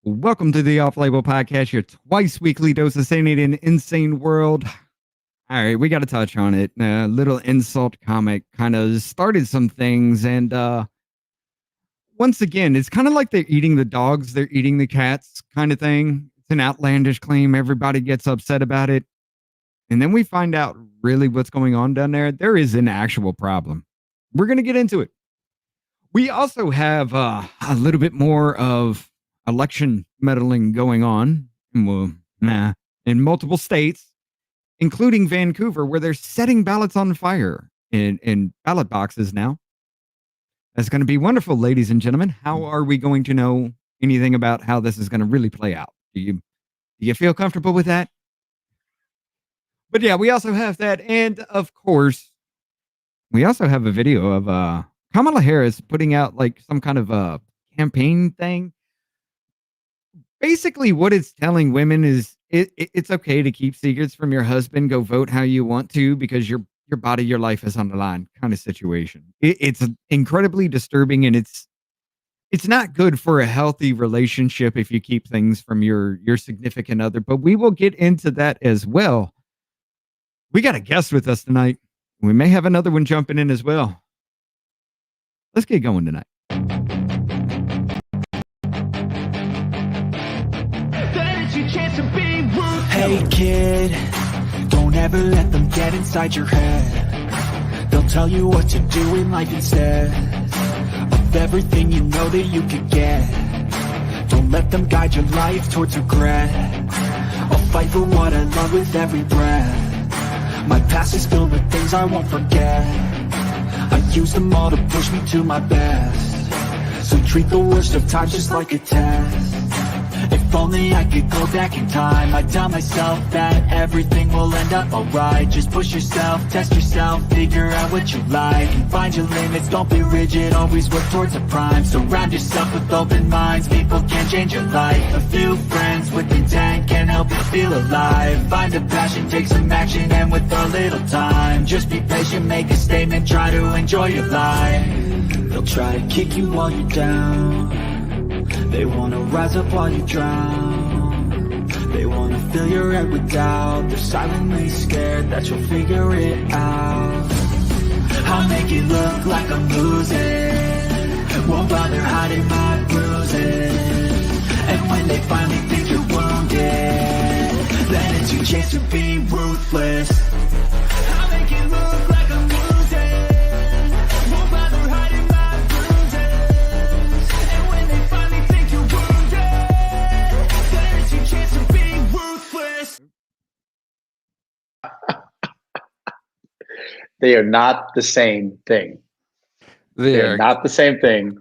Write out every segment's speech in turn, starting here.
Welcome to the Off Label Podcast, your twice weekly dose of sanity in an insane world. All right, we got to touch on it. A little insult comic kind of started some things, and once again, it's kind of like they're eating the dogs, they're eating the cats kind of thing. It's an outlandish claim. Everybody gets upset about it. And then we find out really what's going on down there. There is an actual problem. We're going to get into it. We also have a little bit more of election meddling going on in multiple states, including Vancouver, where they're setting ballots on fire in ballot boxes now. That's going to be wonderful, ladies and gentlemen. How are we going to know anything about how this is going to really play out? Do you feel comfortable with that? But yeah, we also have that. And of course, we also have a video of Kamala Harris putting out like some kind of a campaign thing. Basically, what it's telling women is it's okay to keep secrets from your husband. Go vote how you want to because your body, your life is on the line kind of situation. It's incredibly disturbing, and it's not good for a healthy relationship if you keep things from your significant other. But we will get into that as well. We got a guest with us tonight. We may have another one jumping in as well. Let's get going tonight. Hey kid, don't ever let them get inside your head. They'll tell you what to do in life instead of everything you know that you could get. Don't let them guide your life towards regret. I'll fight for what I love with every breath. My past is filled with things I won't forget. I use them all to push me to my best. So treat the worst of times just like a test. If only I could go back in time, I'd tell myself that everything will end up alright. Just push yourself, test yourself, figure out what you like, and find your limits, don't be rigid, always work towards a prime. Surround yourself with open minds, people can change your life. A few friends with intent can help you feel alive. Find a passion, take some action, and with a little time, just be patient, make a statement, try to enjoy your life. They'll try to kick you while you're down. They wanna rise up while you drown. They wanna fill your head with doubt. They're silently scared that you'll figure it out. I'll make it look like I'm losing. Won't bother hiding my bruises. And when they finally think you're wounded, then it's your chance to be ruthless. I'll make it look like I'm losing. Won't bother hiding my bruises. And when they finally think you're wounded, then it's your chance to be ruthless. They are not the same thing. They are not the same thing.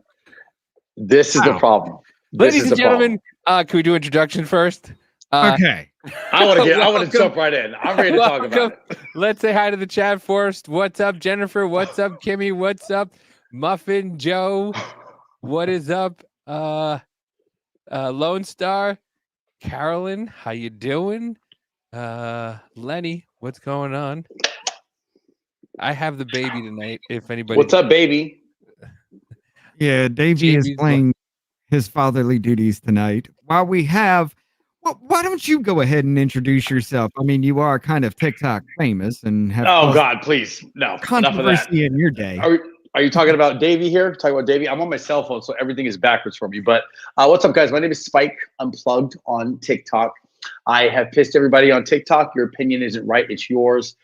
This is the problem. Ladies and gentlemen, can we do introduction first? Okay. I want to jump right in. I'm ready to talk about it. Let's say hi to the chat first. What's up, Jennifer? What's up, Kimmy? What's up, Muffin Joe? What is up, Lone Star? Carolyn, how you doing? Lenny, what's going on? I have the baby tonight. If anybody, What's up, baby? Yeah, Davey is playing his fatherly duties tonight. While we have, well, why don't you go ahead and introduce yourself? I mean, you are kind of TikTok famous and have God, please, no controversy in your day. Are you talking about Davey here? Talking about Davey? I'm on my cell phone, so everything is backwards for me. But what's up, guys? My name is Spike Unplugged on TikTok. I have pissed everybody on TikTok. Your opinion isn't right; it's yours.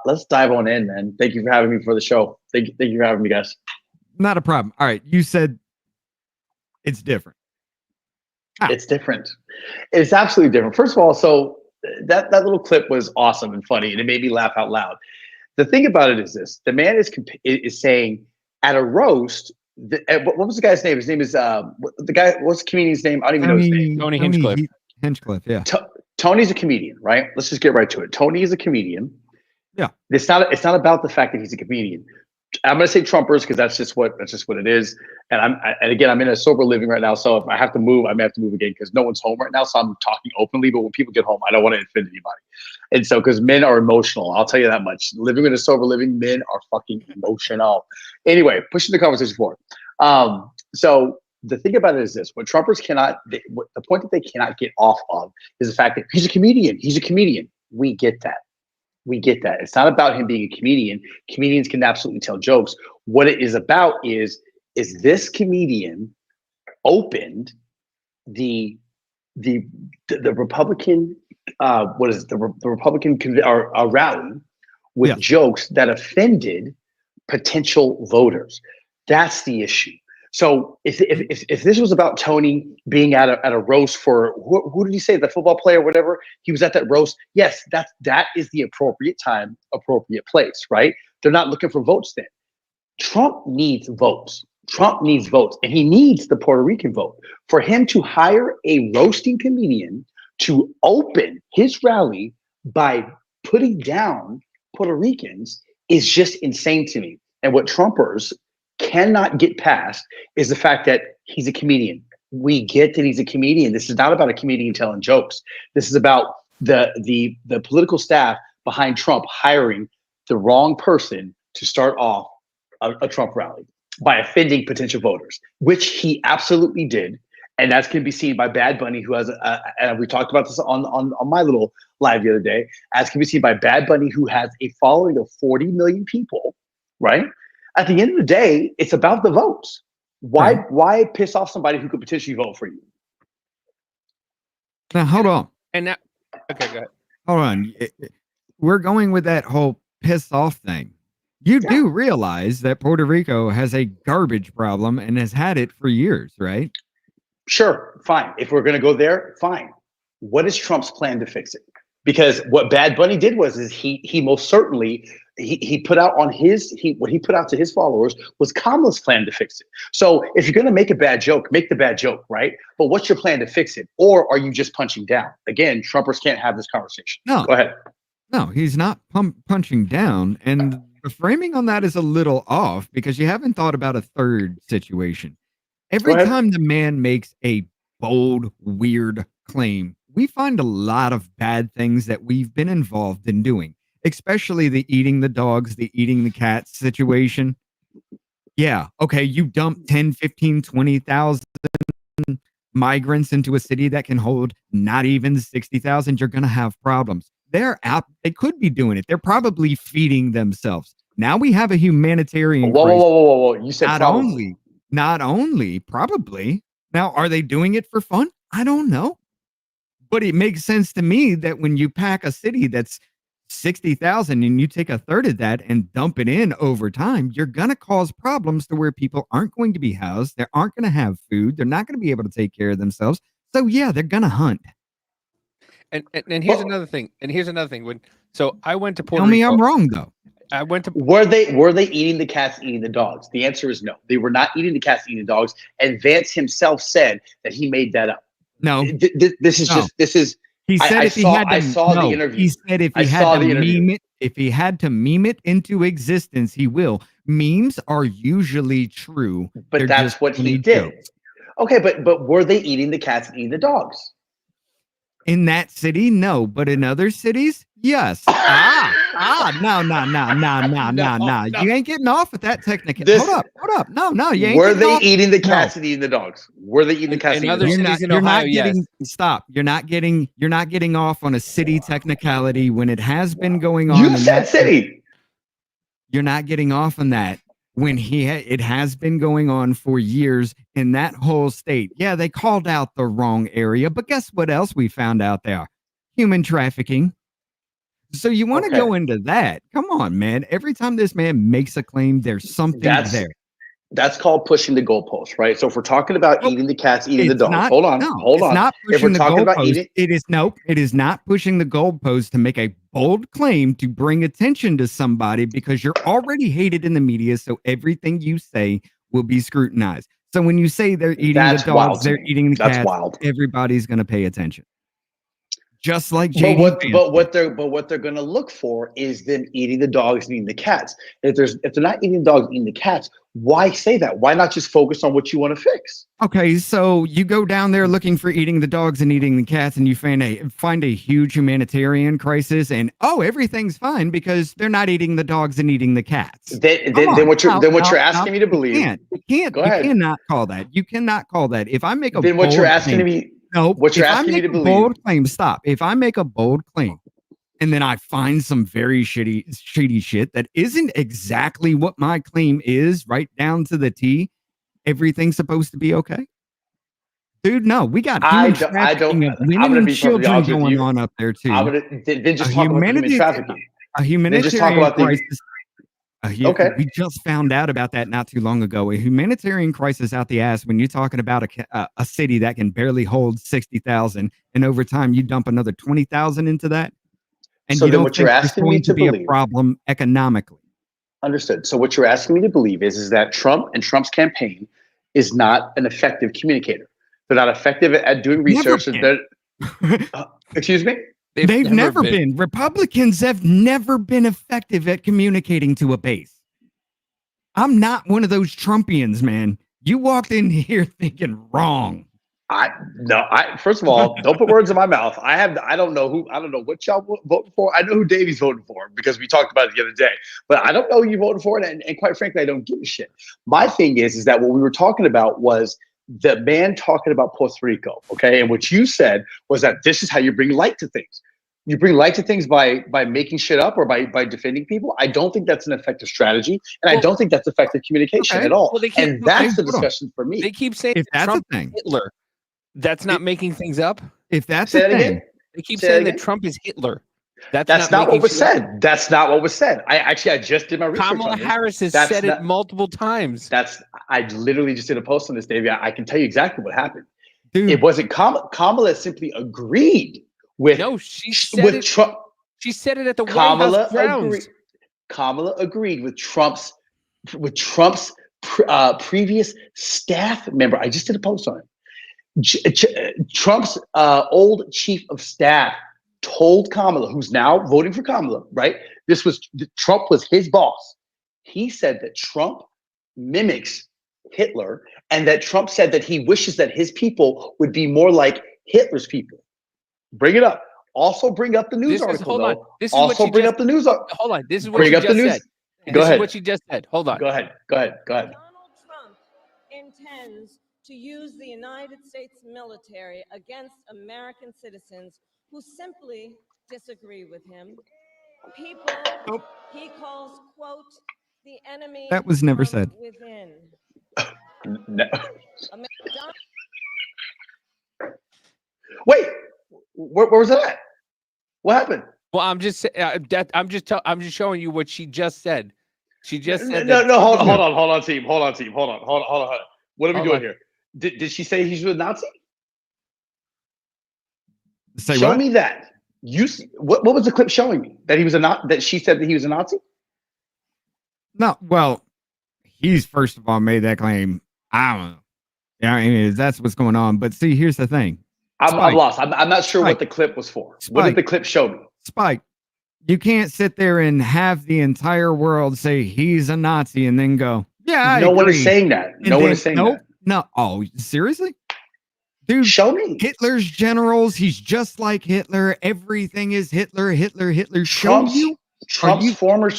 Let's dive on in, man. Thank you for having me for the show. Thank you for having me, guys. Not a problem. All right, you said it's different. It's different. It's absolutely different. First of all, so that little clip was awesome and funny, and it made me laugh out loud. The thing about it is this: the man is saying at a roast. What was the guy's name? His name is the guy. What's the comedian's name? I don't even know his name. Tony Hinchcliffe. Hinchcliffe, yeah. Tony's a comedian, right? Let's just get right to it. Tony is a comedian. Yeah. It's not about the fact that he's a comedian. I'm gonna say Trumpers because that's just what it is. And again, I'm in a sober living right now, so if I have to move, I may have to move again because no one's home right now. So I'm talking openly. But when people get home, I don't want to offend anybody. And so, because men are emotional, I'll tell you that much. Living in a sober living, men are fucking emotional. Anyway, pushing the conversation forward. So the thing about it is this: what Trumpers cannot, the point that they cannot get off of is the fact that he's a comedian. He's a comedian. We get that. We get that. It's not about him being a comedian. Comedians can absolutely tell jokes. What it is about is this comedian opened the Republican the Republican rally with jokes that offended potential voters. That's the issue. So if this was about Tony being at a roast for who did he say, the football player, whatever, he was at that roast. Yes, that is the appropriate time, appropriate place, right? They're not looking for votes then. Trump needs votes. Trump needs votes, and he needs the Puerto Rican vote. For him to hire a roasting comedian to open his rally by putting down Puerto Ricans is just insane to me. And what Trumpers cannot get past is the fact that he's a comedian. We get that he's a comedian. This is not about a comedian telling jokes. This is about the political staff behind Trump hiring the wrong person to start off a Trump rally by offending potential voters, which he absolutely did. And that's can be seen by Bad Bunny, who has and we talked about this on my little live the other day, as can be seen by Bad Bunny, who has a following of 40 million people, right? At the end of the day, it's about the votes. Why piss off somebody who could potentially vote for you? Now, hold on. And now, okay, go ahead. Hold on. We're going with that whole piss off thing. You do realize that Puerto Rico has a garbage problem and has had it for years, right? Sure, fine. If we're going to go there, fine. What is Trump's plan to fix it? Because what Bad Bunny did was he most certainly he put out on what he put out to his followers was Kamala's plan to fix it. So if you're going to make a bad joke, make the bad joke, right? But what's your plan to fix it? Or are you just punching down? Again, Trumpers can't have this conversation. No, go ahead. No, he's not punching down, and the framing on that is a little off because you haven't thought about a third situation. Every time the man makes a bold, weird claim, we find a lot of bad things that we've been involved in doing, especially the eating the dogs, the eating the cats situation. Yeah, okay, you dump 10, 15, 20,000 migrants into a city that can hold not even 60,000, you're going to have problems. They're out. They could be doing it. They're probably feeding themselves. Now we have a humanitarian crisis. Whoa. You said Not only, probably. Now, are they doing it for fun? I don't know. But it makes sense to me that when you pack a city that's 60,000 and you take a third of that and dump it in over time, you're going to cause problems to where people aren't going to be housed. They aren't going to have food. They're not going to be able to take care of themselves. So, yeah, they're going to hunt. And here's another thing. So I went to Puerto Rico. Tell me I'm wrong, though. I went to. Were they eating the cats, eating the dogs? The answer is no. They were not eating the cats, eating the dogs. And Vance himself said that he made that up. No, this is. He said I saw the interview. He said if he had to meme it into existence, he will. Memes are usually true, but that's what he did. Jokes. Okay, but were they eating the cats and eating the dogs? In that city, no, but in other cities, yes. No. You ain't getting off with that technique. Hold up. No, you ain't. Were they eating the cats and eating the dogs? Were they eating the cats and eating the dogs? You're not getting. Stop. You're not getting off on a city technicality when it has been going on. You said city. You're not getting off on that when it has been going on for years in that whole state. Yeah, they called out the wrong area, but guess what else we found out there? Human trafficking. So you want to go into that? Come on, man. Every time this man makes a claim, there's something there. That's called pushing the goalpost, right? So if we're talking about eating the cats, eating the dogs, hold on. Not if we're talking about eating, it is not pushing the goalpost to make a bold claim to bring attention to somebody because you're already hated in the media. So everything you say will be scrutinized. So when you say they're eating the dogs, they're eating the cats, everybody's going to pay attention. just like But JD. what they're going to look for is them eating the dogs and eating the cats. If they're not eating the dogs and eating the cats, why say that? Why not just focus on what you want to fix? Okay, so you go down there looking for eating the dogs and eating the cats, and you find a huge humanitarian crisis, and everything's fine because they're not eating the dogs and eating the cats. Then what you're asking me to believe? You cannot call that. You cannot call that. If I make a then what you're asking me? No, what you're asking me to believe? Bold claim. Stop. If I make a bold claim, and then I find some very shitty shit that isn't exactly what my claim is, right down to the T, everything's supposed to be okay? Dude, no, we got human trafficking of women and children going on up there too. Then just talk about human trafficking. A humanitarian crisis. Okay. We just found out about that not too long ago. A humanitarian crisis out the ass when you're talking about a city that can barely hold 60,000, and over time you dump another 20,000 into that, and so you then don't what you're asking me to be believe, a problem economically. Understood. So what you're asking me to believe is that Trump and Trump's campaign is not an effective communicator. They're not effective at doing research. Excuse me? They've never been. Republicans have never been effective at communicating to a base. I'm not one of those Trumpians, man. You walked in here thinking wrong. First of all, don't put words in my mouth. I don't know what y'all voting for. I know who Davey's voting for because we talked about it the other day, but I don't know who you voted for, and quite frankly, I don't give a shit. My thing is that what we were talking about was the man talking about Puerto Rico, okay? And what you said was that this is how you bring light to things. You bring light to things by making shit up or by defending people. I don't think that's an effective strategy, and I don't think that's effective communication at all. And that's the discussion for me. They keep saying if that's Trump a thing, Hitler. That's not making things up. If that's a thing, they keep saying that Trump is Hitler. That's not what was said. That's not what was said. I just did my research. Kamala Harris has said it multiple times. I literally just did a post on this, Davey. I can tell you exactly what happened. Dude. It wasn't Kamala simply agreed with. No, she said it. Trump. She said it at the White House grounds. Kamala agreed with Trump's previous staff member. I just did a post on it. Trump's old chief of staff told Kamala, who's now voting for Kamala, right? Trump was his boss. He said that Trump mimics Hitler, and that Trump said that he wishes that his people would be more like Hitler's people. Bring it up. Also bring up the news article, though. Also bring up the news article. Hold on. This is what she just said. Go ahead. This is what she just said. Hold on. Go ahead. Donald Trump intends to use the United States military against American citizens who simply disagree with him. People he calls, quote, the enemy. That was never said. Within. No. Wait, where was that at? What happened? Well, I'm just showing you what she just said. She just said no. Hold on, team. Hold on. What are we doing here? Did she say he's a Nazi? Show me that. What was the clip showing me? That he was that she said that he was a Nazi? No, well, he's first of all made that claim. I don't know. Yeah, I mean, that's what's going on. But see, here's the thing. I'm lost. I'm not sure what the clip was for. Spike. What did the clip show me? Spike, you can't sit there and have the entire world say he's a Nazi and then go, yeah, I No one agree. is saying that. No one is saying that. No. Oh, seriously? Dude, show me. Hitler's generals, he's just like Hitler. Everything is Hitler. Show you. Trump's former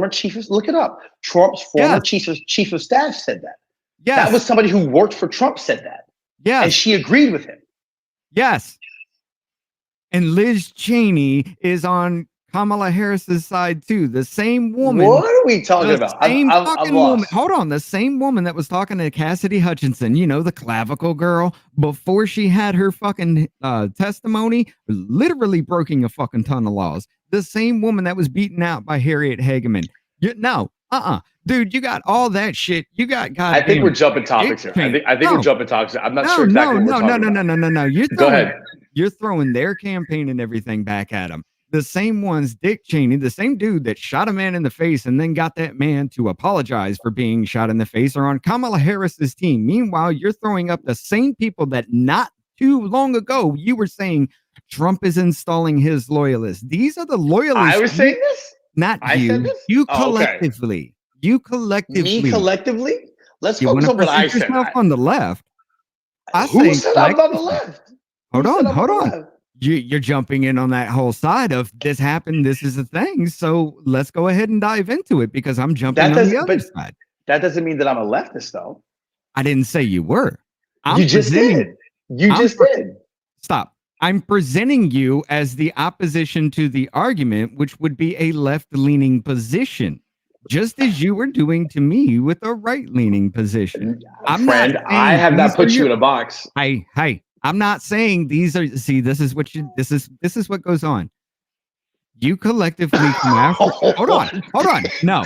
chief of, look it up. Trump's former chief of staff said that. Yes. That was somebody who worked for Trump said that. Yes. And she agreed with him. Yes. And Liz Cheney is on Kamala Harris's side too. The same woman. What are we talking about? I'm woman. Hold on. The same woman that was talking to Cassidy Hutchinson, you know, the clavicle girl, before she had her fucking testimony, literally breaking a fucking ton of laws. The same woman that was beaten out by Harriet Hageman. Dude, you got all that shit. You got I think we're jumping topics here. I think we're jumping topics. I'm not sure exactly what we're talking about. No. Go ahead. You're throwing their campaign and everything back at them. The same ones, Dick Cheney, the same dude that shot a man in the face and then got that man to apologize for being shot in the face, are on Kamala Harris's team. Meanwhile, you're throwing up the same people that not too long ago you were saying Trump is installing his loyalists. These are the loyalists. I was saying this? Not I you. said this? You Oh, okay. collectively. You collectively. Me collectively? Let's You focus want on to what I present said. yourself on the left. Who said I'm on the left? Hold Who said on, I'm hold the on. left? You're jumping in on that whole side of this happened, this is a thing. So let's go ahead and dive into it because I'm jumping on the other side. That doesn't mean that I'm a leftist, though. I didn't say you were. You just did. You just did. Stop. I'm presenting you as the opposition to the argument, which would be a left-leaning position, just as you were doing to me with a right-leaning position. Friend, I have not put you in a box. Hey, I'm not saying these are. See, this is what what goes on. You collectively come after. Hold on. No.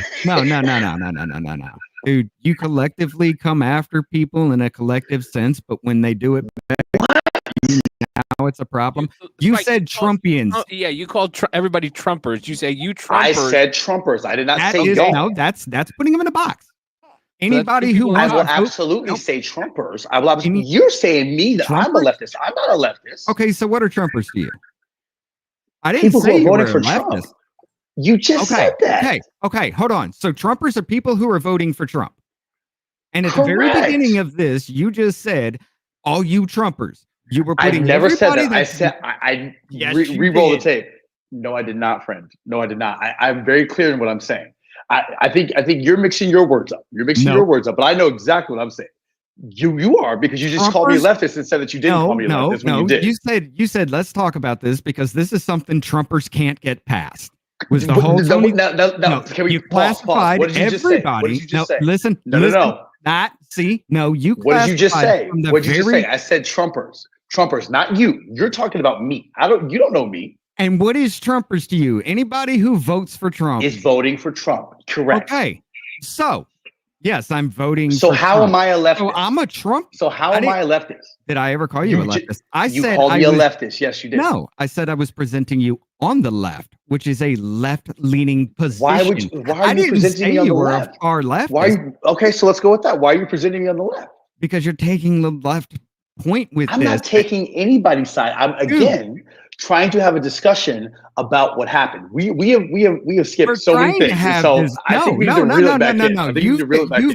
Dude, you collectively come after people in a collective sense, but when they do it back, now it's a problem. You said Trumpians. Yeah, you called everybody Trumpers. You say you Trumpers. I said Trumpers. I did not say y'all. No, that's putting them in a box. Anybody who wants I will absolutely say Trumpers. I will absolutely. You're saying me that I'm a leftist. I'm not a leftist. Okay, so what are Trumpers to you? I didn't say you were a leftist. You just said that. Okay, hold on. So Trumpers are people who are voting for Trump. And at the very beginning of this, you just said, all you Trumpers. You were putting I never said that. I said, I re-roll the tape. No, I did not, friend. No, I did not. I'm very clear in what I'm saying. I think you're mixing your words up. You're mixing your words up, but I know exactly what I'm saying. You are, because you just called me a leftist and said that you didn't call me a leftist when you did. You said let's talk about this because this is something Trumpers can't get past. Was the No, whole can we classified What did you just say? What did you just say? Listen. No. You What did you just say? What did you just say? I said Trumpers, not you. You're talking about me. You don't know me. And what is Trumpers to you? Anybody who votes for Trump is voting for Trump. Correct. Okay. So, yes, I'm voting so for how Trump. Am I a leftist? So I'm a Trump. So how am I a leftist? Did I ever call you a leftist? You called me a leftist. Yes, you did. No, I said I was presenting you on the left, which is a left-leaning position. Why are you presenting me on the left? Far left. Okay, so let's go with that. Why are you presenting me on the left? Because you're taking the left point with this. I'm not taking anybody's side. I'm again trying to have a discussion about what happened. We have skipped so many things. So I think we need to reel it back in.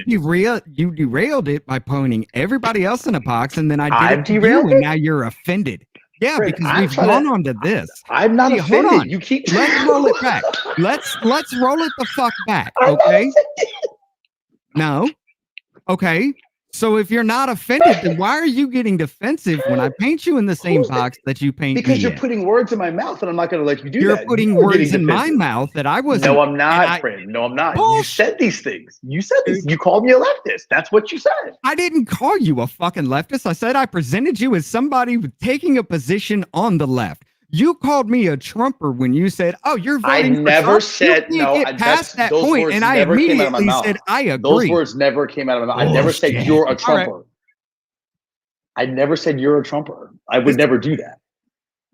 You derailed it by pointing everybody else in a box, and then I did it to you, and now you're offended. Yeah, Friend, because we've gone on to this. I'm not offended. Hold on. You keep. Let's roll it back. Let's roll it the fuck back. Okay. No. Okay. So if you're not offended, then why are you getting defensive when I paint you in the same box that you paint me in? Because you're putting words in my mouth, and I'm not going to let you do that. You're putting words in my mouth that I wasn't. No, I'm not, friend. No, I'm not. You said these things. You said this. You called me a leftist. That's what you said. I didn't call you a fucking leftist. I said I presented you as somebody taking a position on the left. You called me a Trumper when you said, "Oh, you're voting for Trump." I never said no. Past that point, and I immediately said, "I agree." Those words never came out of my mouth. I never said you're a Trumper. Right. I never said you're a Trumper. I would never do that.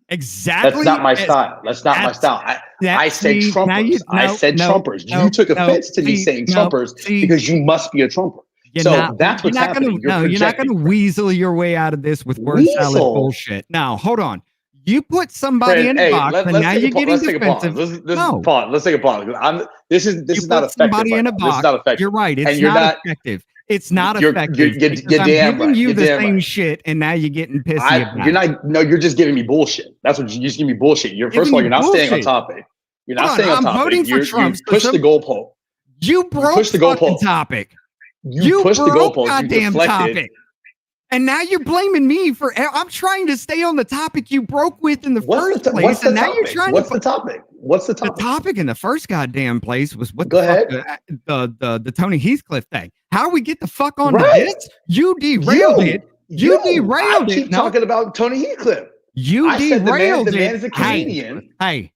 Exactly. That's not my style. That's not my style. I said Trumpers. I said Trumpers. You took offense to me saying Trumpers because you must be a Trumper. So that's what's happening. You're not going to weasel your way out of this with word salad bullshit. Now, hold on. You put somebody in a box, and now you're getting defensive. Let's take a pause. This is not effective. Somebody in a box. You're right. It's not effective. It's not effective. I'm giving you the same shit, and now you're getting pissy about it. You're not. No, you're just giving me bullshit. That's what you just give me bullshit. First of all, you're not staying on topic. You're not staying on topic. I'm voting for Trump. You pushed the goalpost. You broke the fucking topic. You pushed the goalpost. Goddamn topic. And now you're blaming me for. I'm trying to stay on the topic you broke with in the first place, and now you're trying. What's the topic? What's the topic? The topic in the first goddamn place was what? Go ahead. The Tony Hinchcliffe thing. How we get the fuck on this? You derailed it. You derailed it. I keep talking about Tony Hinchcliffe. You derailed it. The man is a comedian. Hey,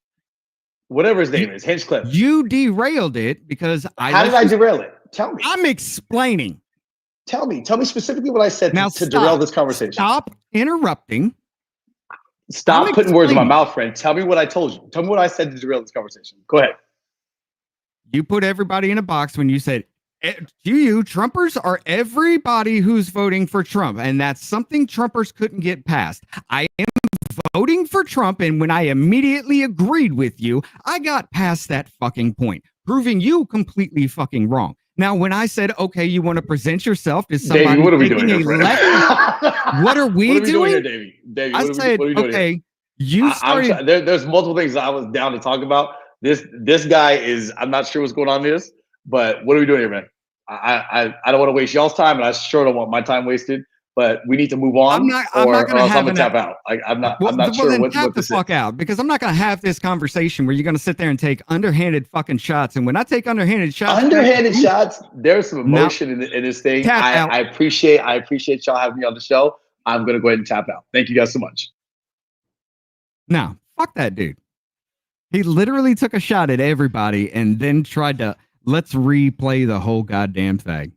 whatever his name is, Hinchcliffe. You derailed it because How did I derail it? Tell me. I'm explaining. Tell me specifically what I said to derail this conversation. Stop interrupting. Stop putting words in my mouth, friend. Tell me what I told you. Tell me what I said to derail this conversation. Go ahead. You put everybody in a box when you said, Trumpers are everybody who's voting for Trump. And that's something Trumpers couldn't get past. I am voting for Trump, and when I immediately agreed with you, I got past that fucking point, proving you completely fucking wrong. Now, when I said, okay, you want to present yourself as somebody Davey, what are we taking doing a here, left, what are we doing? here, Davey? Davey, I said, what are we doing here? okay, you started. There's multiple things I was down to talk about. This guy is, I'm not sure what's going on in this, but what are we doing here, man? I don't want to waste y'all's time, and I sure don't want my time wasted. But we need to move on, I'm not or going to else have I'm gonna tap out. I'm not sure then what tap the this fuck is. out, because I'm not going to have this conversation where you're going to sit there and take underhanded fucking shots. And when I take underhanded shots, Shots, there's some emotion in this thing. I appreciate y'all having me on the show. I'm gonna go ahead and tap out. Thank you guys so much. No, fuck that dude. He literally took a shot at everybody and then tried to let's replay the whole goddamn thing.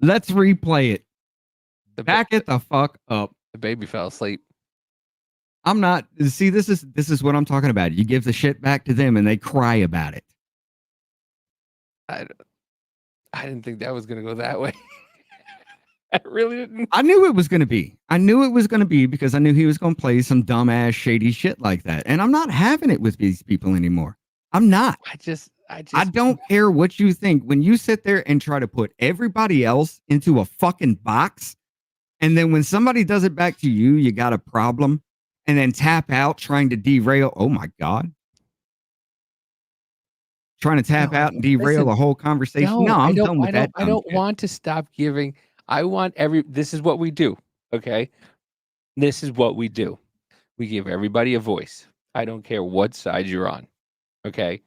Let's replay it. Back it the fuck up. The baby fell asleep. I'm not. See, this is what I'm talking about. You give the shit back to them and they cry about it. I didn't think that was going to go that way. I really didn't. I knew it was going to be. I knew it was going to be because I knew he was going to play some dumbass, shady shit like that. And I'm not having it with these people anymore. I'm not. I don't care what you think. When you sit there and try to put everybody else into a fucking box, and then when somebody does it back to you, you got a problem, and then tap out trying to derail. Oh my God. Trying to tap out and derail the whole conversation. No, I'm done with that. I don't want to stop giving. I want this is what we do. Okay. This is what we do. We give everybody a voice. I don't care what side you're on. Okay.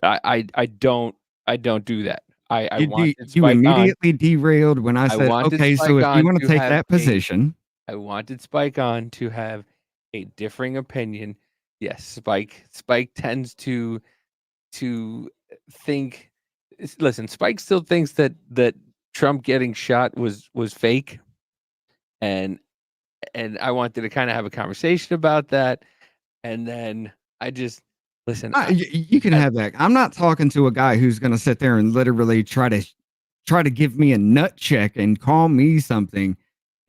I don't do that. You immediately derailed when I said, okay, so if you want to take that position. I wanted Spike on to have a differing opinion. Yes, Spike tends to think. Listen, Spike still thinks that Trump getting shot was fake, and I wanted to kind of have a conversation about that, and then I just listen. You can have that. I'm not talking to a guy who's going to sit there and literally try to give me a nut check and call me something,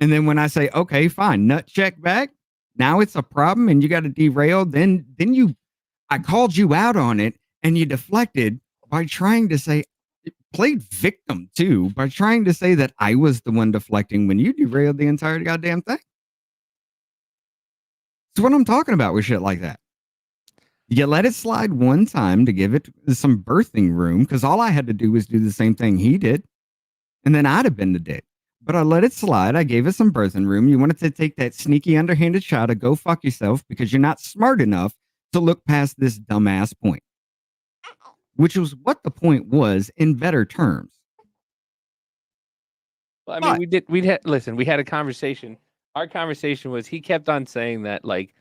and then when I say okay, fine, nut check back, now it's a problem and you got to derail. Then I called you out on it and you deflected by trying to say. Played victim too by trying to say that I was the one deflecting when you derailed the entire goddamn thing. That's what I'm talking about with shit like that. You let it slide one time to give it some birthing room because all I had to do was do the same thing he did, and then I'd have been the dick. But I let it slide. I gave it some birthing room. You wanted to take that sneaky underhanded shot of go fuck yourself because you're not smart enough to look past this dumbass point. Which was what the point was in better terms. Well, I mean, we had a conversation. Our conversation was he kept on saying that like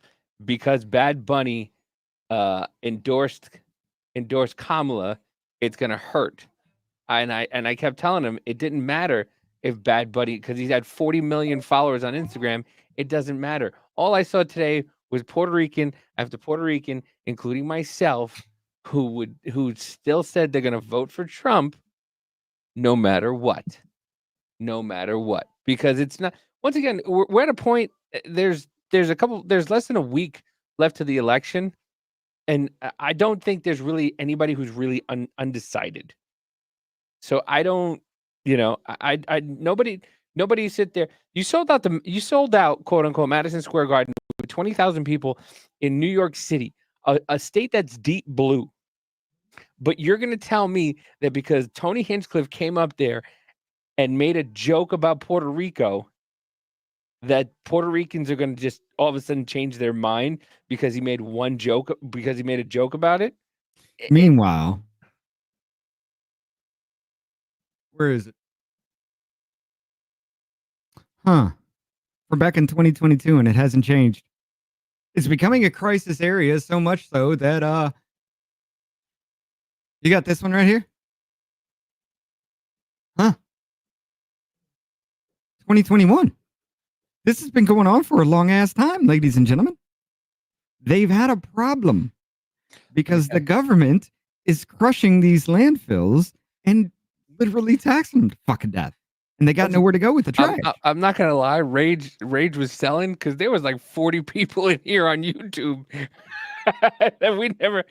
because Bad Bunny endorsed Kamala, it's gonna hurt. And I kept telling him it didn't matter if Bad Bunny, because he's had 40 million followers on Instagram. It doesn't matter. All I saw today was Puerto Rican after Puerto Rican, including myself, who still said they're going to vote for Trump no matter what, because it's not, once again, we're at a point, there's less than a week left to the election. And I don't think there's really anybody who's really undecided. So I don't, nobody sit there. You sold out quote unquote Madison Square Garden with 20,000 people in New York City, a state that's deep blue. But you're going to tell me that because Tony Hinchcliffe came up there and made a joke about Puerto Rico, that Puerto Ricans are going to just all of a sudden change their mind because he made a joke about it? Meanwhile, where is it? We're back in 2022 and it hasn't changed. It's becoming a crisis area so much so that you got this one right here? 2021. This has been going on for a long ass time, ladies and gentlemen. They've had a problem because the government is crushing these landfills and literally taxing them to fucking death. and they got nowhere to go with the trash. I'm not gonna lie, Rage was selling because there was like 40 people in here on YouTube. we never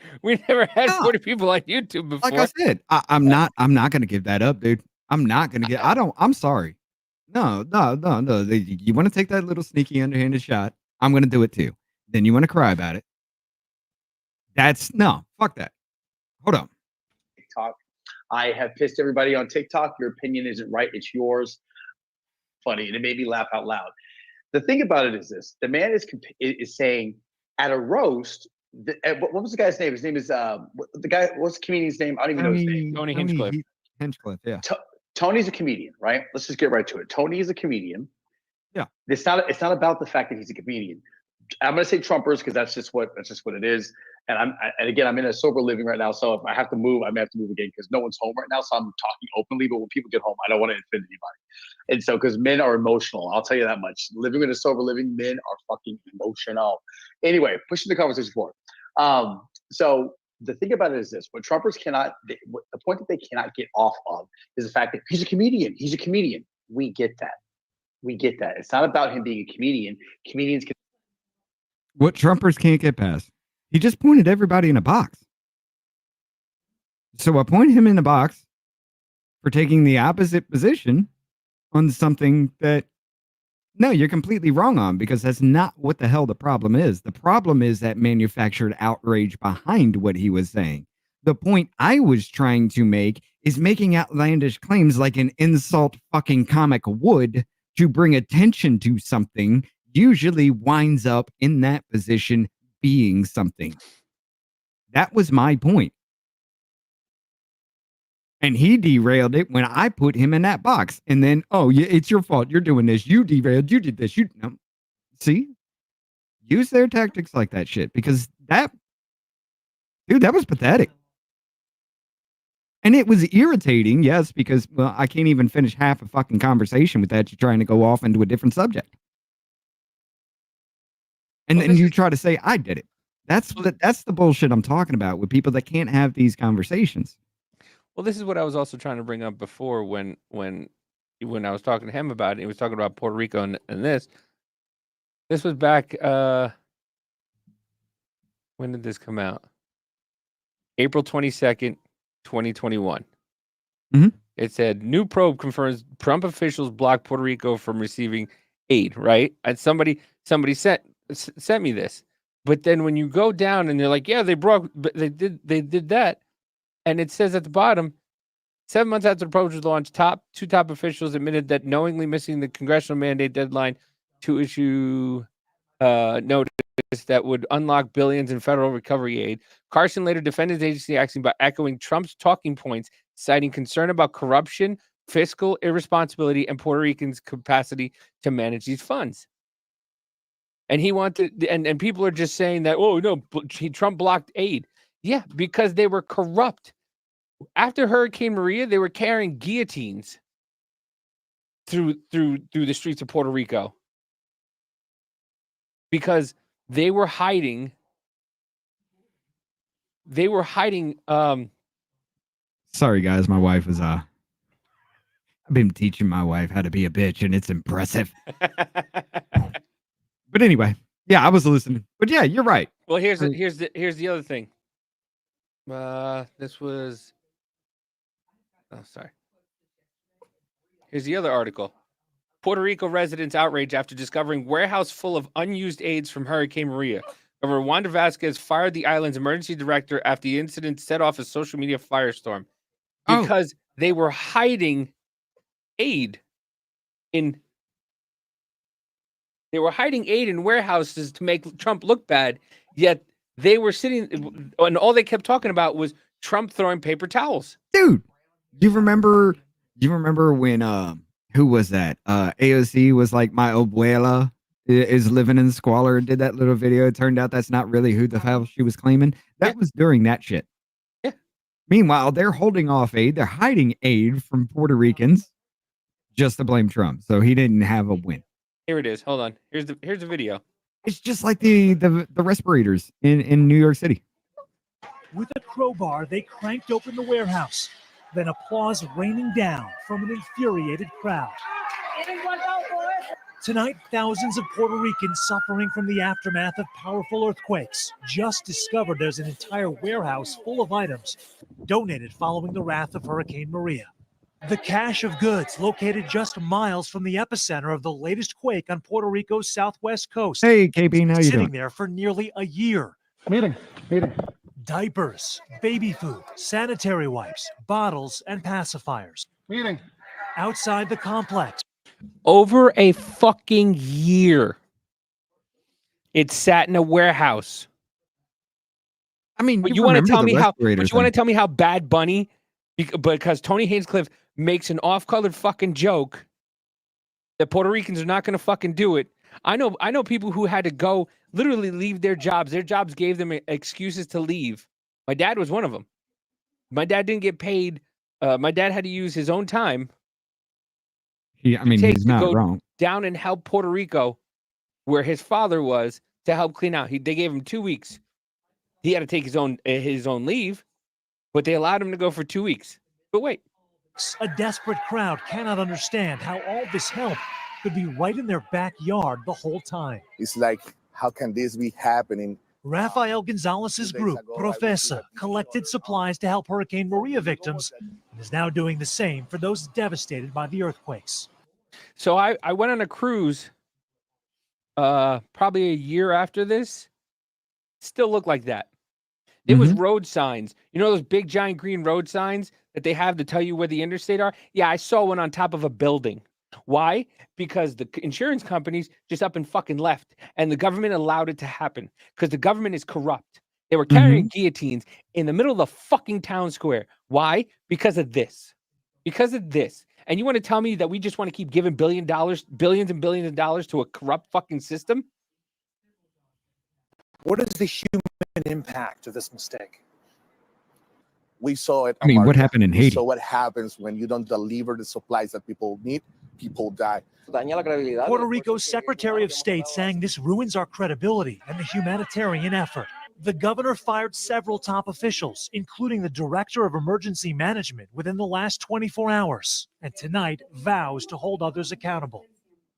had 40 people on YouTube before. Like I said, I'm not gonna give that up, dude. I'm not gonna get. I'm sorry. No. You want to take that little sneaky underhanded shot? I'm gonna do it too. Then you want to cry about it? Fuck that. Hold on. TikTok. I have pissed everybody on TikTok. Your opinion isn't right. It's yours. Funny, and it made me laugh out loud. The thing about it is this: the man is saying at a roast. What was the guy's name? His name is the guy. What's the comedian's name? I don't even know his name. Tony Hinchcliffe. Hinchcliffe, yeah. Tony's a comedian, right? Let's just get right to it. Tony is a comedian. Yeah. It's not about the fact that he's a comedian. I'm gonna say Trumpers because that's just what it is. And again, I'm in a sober living right now, so if I have to move, I may have to move again because no one's home right now. So I'm talking openly, but when people get home, I don't want to offend anybody. And so, because men are emotional, I'll tell you that much. Living in a sober living, men are fucking emotional. Anyway, pushing the conversation forward. So the thing about it is this: what Trumpers cannot, the point that they cannot get off of is the fact that he's a comedian. He's a comedian. We get that. It's not about him being a comedian. Comedians can. What Trumpers can't get past. He just pointed everybody in a box. So I point him in a box for taking the opposite position on something that, no, you're completely wrong on, because that's not what the hell the problem is. The problem is that manufactured outrage behind what he was saying. The point I was trying to make is making outlandish claims like an insult fucking comic would to bring attention to something usually winds up in that position being something. That was my point. And he derailed it when I put him in that box. And then, oh, yeah, it's your fault. You're doing this. You derailed. You did this. No. See? Use their tactics like that shit, because that was pathetic. And it was irritating, yes, because, well, I can't even finish half a fucking conversation with that. You're trying to go off into a different subject. And then you try to say, I did it. That's the bullshit I'm talking about with people that can't have these conversations. Well, this is what I was also trying to bring up before when I was talking to him about it. He was talking about Puerto Rico and this. This was back, when did this come out? April 22nd, 2021. Mm-hmm. It said, new probe confirms Trump officials blocked Puerto Rico from receiving aid, right? And somebody sent me this. But then when you go down and they're like, yeah, they did that. And it says at the bottom, 7 months after the probe was launched, two top officials admitted that knowingly missing the congressional mandate deadline to issue notice that would unlock billions in federal recovery aid. Carson later defended his agency action by echoing Trump's talking points, citing concern about corruption, fiscal irresponsibility, and Puerto Ricans' capacity to manage these funds. And he wanted, and people are just saying that, oh no, Trump blocked aid. Yeah, because they were corrupt. After Hurricane Maria, they were carrying guillotines through the streets of Puerto Rico because they were hiding. Sorry, guys, my wife was I've been teaching my wife how to be a bitch, and it's impressive. But anyway, yeah, I was listening. But yeah, you're right. Well, here's the other thing. This was. Oh, sorry. Here's the other article. Puerto Rico residents outrage after discovering warehouse full of unused aids from Hurricane Maria. Governor Wanda Vasquez fired the island's emergency director after the incident set off a social media firestorm because they were hiding aid in. They were hiding aid in warehouses to make Trump look bad. Yet they were sitting, and all they kept talking about was Trump throwing paper towels. Dude, you remember when who was that? AOC was like, my abuela is living in squalor, did that little video. It turned out that's not really who the hell she was claiming. That was during that shit. Yeah. Meanwhile, they're holding off aid. They're hiding aid from Puerto Ricans just to blame Trump. So he didn't have a win. Here it is. Hold on. Here's the video. It's just like the respirators in New York City. With a crowbar, they cranked open the warehouse. then applause raining down from an infuriated crowd. Tonight, thousands of Puerto Ricans suffering from the aftermath of powerful earthquakes just discovered there's an entire warehouse full of items donated following the wrath of Hurricane Maria. The cache of goods located just miles from the epicenter of the latest quake on Puerto Rico's southwest coast. Hey, KP, how you sitting doing? there for nearly a year. Meeting. Diapers, baby food, sanitary wipes, bottles, and pacifiers. Meeting. Outside the complex. Over a fucking year. It sat in a warehouse. I mean, But you want to tell me how? But But you want to tell me how Bad Bunny, because Tony Hinchcliffe makes an off-colored fucking joke that Puerto Ricans are not going to fucking do it. I know people who had to go literally leave their jobs. Their jobs gave them excuses to leave. My dad was one of them. My dad didn't get paid. My dad had to use his own time. He's not wrong. Down and help Puerto Rico, where his father was, to help clean out. They gave him 2 weeks. He had to take his own leave, but they allowed him to go for 2 weeks. But wait. A desperate crowd cannot understand how all this help could be right in their backyard the whole time. It's like, how can this be happening? Rafael Gonzalez's group, Profesa, collected supplies to help Hurricane Maria victims and is now doing the same for those devastated by the earthquakes. So I went on a cruise probably a year after this. Still looked like that. It was road signs. You know those big giant green road signs that they have to tell you where the interstate are? Yeah, I saw one on top of a building. Why? Because the insurance companies just up and fucking left, and the government allowed it to happen because the government is corrupt. They were carrying guillotines in the middle of the fucking town square. Why? Because of this. Because of this. And you want to tell me that we just want to keep giving billions and billions of dollars to a corrupt fucking system? What is the human impact of this mistake? We saw it. What happened in Haiti? So what happens when you don't deliver the supplies that people need? People die. Puerto Rico's Secretary of State saying this ruins our credibility and the humanitarian effort. The governor fired several top officials, including the director of emergency management, within the last 24 hours, and tonight vows to hold others accountable.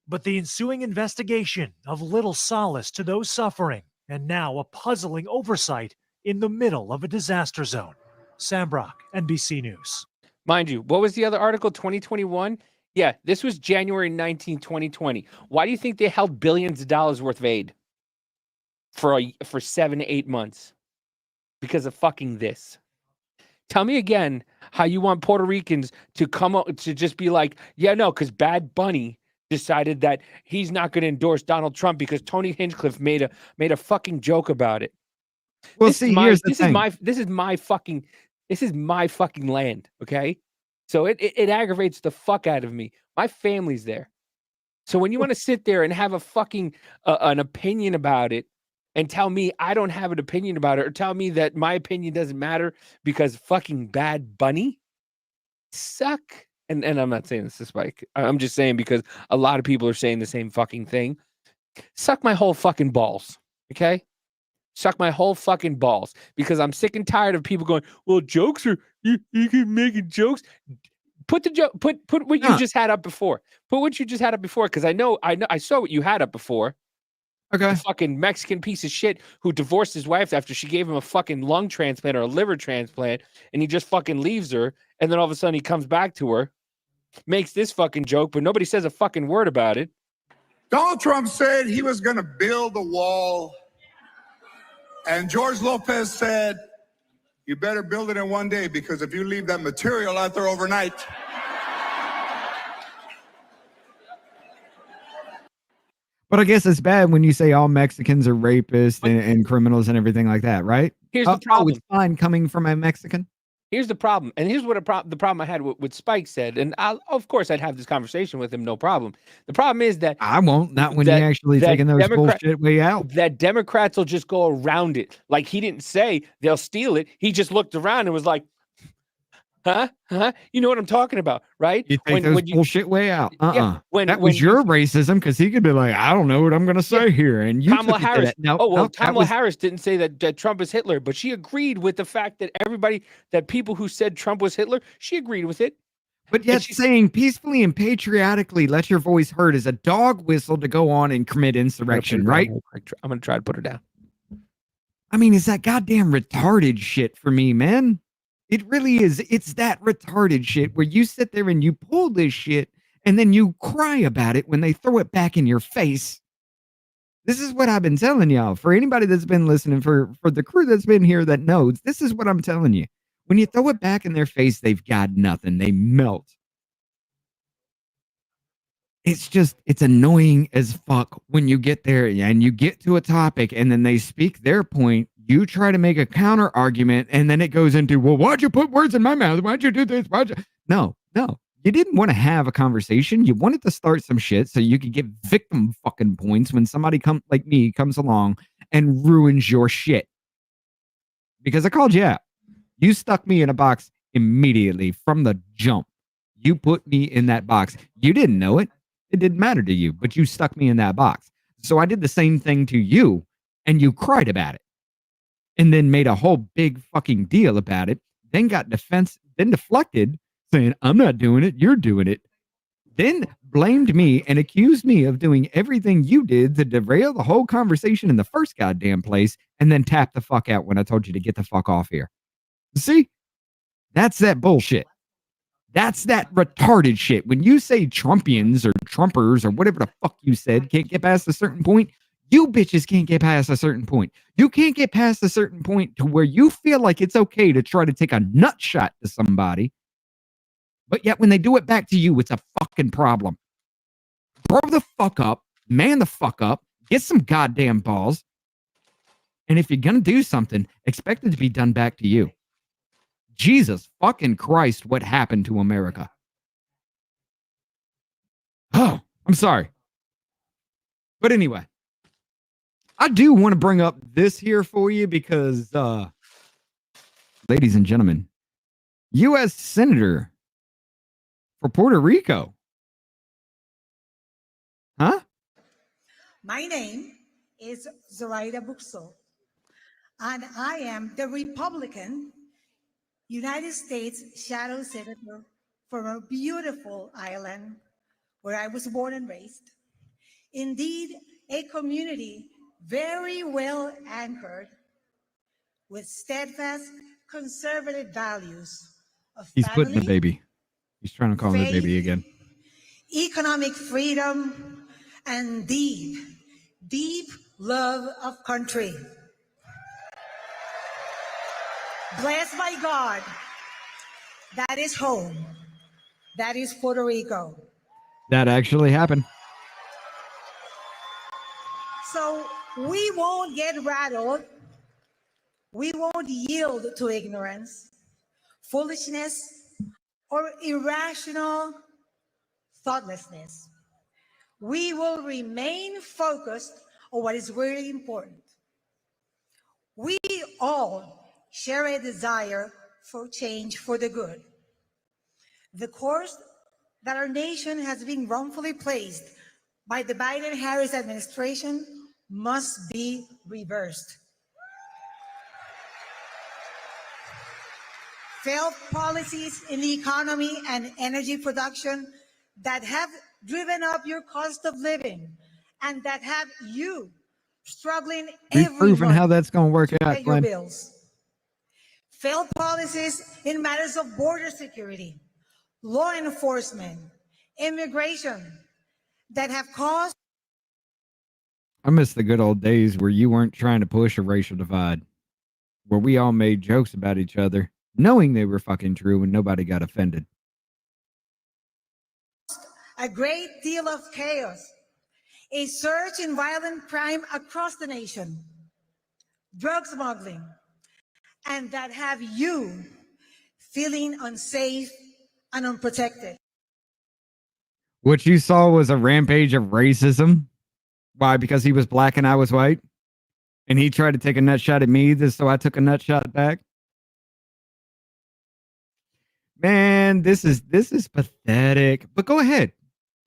But the ensuing investigation of little solace to those suffering, and now a puzzling oversight in the middle of a disaster zone. Sam Brock, NBC News. Mind you, what was the other article? 2021? Yeah, this was January 19, 2020. Why do you think they held billions of dollars worth of aid for 7 to 8 months? Because of fucking this. Tell me again how you want Puerto Ricans to come up to just be like, yeah, no, because Bad Bunny decided that he's not going to endorse Donald Trump because Tony Hinchcliffe made a fucking joke about it. Well, here's the thing. This is my fucking land, okay? So it aggravates the fuck out of me. My family's there. So when you want to sit there and have a fucking an opinion about it and tell me I don't have an opinion about it, or tell me that my opinion doesn't matter because fucking Bad Bunny suck. And I'm not saying this to Spike. I'm just saying because a lot of people are saying the same fucking thing. Suck my whole fucking balls, okay? Suck my whole fucking balls, because I'm sick and tired of people going, well, jokes are, you can make jokes. Put the joke, put what you just had up before. Put what you just had up before, because I saw what you had up before. Okay. The fucking Mexican piece of shit who divorced his wife after she gave him a fucking lung transplant or a liver transplant, and he just fucking leaves her, and then all of a sudden he comes back to her, makes this fucking joke, but nobody says a fucking word about it. Donald Trump said he was going to build a wall. And George Lopez said, you better build it in one day, because if you leave that material out there overnight. But I guess it's bad when you say all Mexicans are rapists and criminals and everything like that, right? Here's the problem. It's fine coming from a Mexican. Here's the problem. And here's what the problem I had with Spike said. And of course, I'd have this conversation with him, no problem. The problem is that I won't, not when you're actually taking those bullshit way out. That Democrats will just go around it. Like he didn't say they'll steal it. He just looked around and was like, Huh? You know what I'm talking about, right? You take those bullshit way out. Yeah, that was your racism, because he could be like, I don't know what I'm going to say here. And you Kamala took it to Harris. that. No, oh, well, no, Kamala Harris didn't say that Trump is Hitler, but she agreed with the fact that people who said Trump was Hitler, she agreed with it. But yet saying peacefully and patriotically, let your voice heard, is a dog whistle to go on and commit insurrection, right? I'm going to try to put her down. I mean, it's that goddamn retarded shit for me, man. It really is. It's that retarded shit where you sit there and you pull this shit and then you cry about it when they throw it back in your face. This is what I've been telling y'all. For anybody that's been listening, for the crew that's been here that knows, this is what I'm telling you. When you throw it back in their face, they've got nothing. They melt. It's annoying as fuck when you get there and you get to a topic and then they speak their point. You try to make a counter argument and then it goes into, well, why'd you put words in my mouth? Why'd you do this? No. You didn't want to have a conversation. You wanted to start some shit so you could get victim fucking points when somebody like me comes along and ruins your shit. Because I called you out. You stuck me in a box immediately from the jump. You put me in that box. You didn't know it. It didn't matter to you, but you stuck me in that box. So I did the same thing to you, and you cried about it. And then made a whole big fucking deal about it. Then got deflected, saying, I'm not doing it, you're doing it. Then blamed me and accused me of doing everything you did to derail the whole conversation in the first goddamn place, and then tapped the fuck out when I told you to get the fuck off here. See? That's that bullshit. That's that retarded shit. When you say Trumpians or Trumpers or whatever the fuck you said can't get past a certain point, you bitches can't get past a certain point. You can't get past a certain point to where you feel like it's okay to try to take a nut shot to somebody, but yet when they do it back to you, it's a fucking problem. Grow the fuck up, man the fuck up, get some goddamn balls, and if you're gonna do something, expect it to be done back to you. Jesus fucking Christ, what happened to America? Oh, I'm sorry. But anyway, I do want to bring up this here for you because, ladies and gentlemen, U.S. Senator for Puerto Rico. Huh? My name is Zoraida Buxo, and I am the Republican United States Shadow Senator from a beautiful island where I was born and raised. Indeed, a community very well anchored with steadfast conservative values of He's family, putting the baby. He's trying to call him the baby again. economic freedom, and deep, deep love of country. Blessed by God, that is home. That is Puerto Rico. That actually happened. So we won't get rattled. We won't yield to ignorance, foolishness, or irrational thoughtlessness. We will remain focused on what is really important. We all share a desire for change for the good. The course that our nation has been wrongfully placed by the Biden-Harris administration must be reversed. Failed policies in the economy and energy production that have driven up your cost of living and that have you struggling We've proven how that's going to work out, Glenn. Bills. Failed policies in matters of border security, law enforcement, immigration that have caused. I miss the good old days where you weren't trying to push a racial divide, where we all made jokes about each other, knowing they were fucking true and nobody got offended. A great deal of chaos, a surge in violent crime across the nation, drug smuggling, and that have you feeling unsafe and unprotected. What you saw was a rampage of racism. Why? Because he was black and I was white? And he tried to take a nut shot at me, so I took a nut shot back? Man, this is pathetic. But go ahead.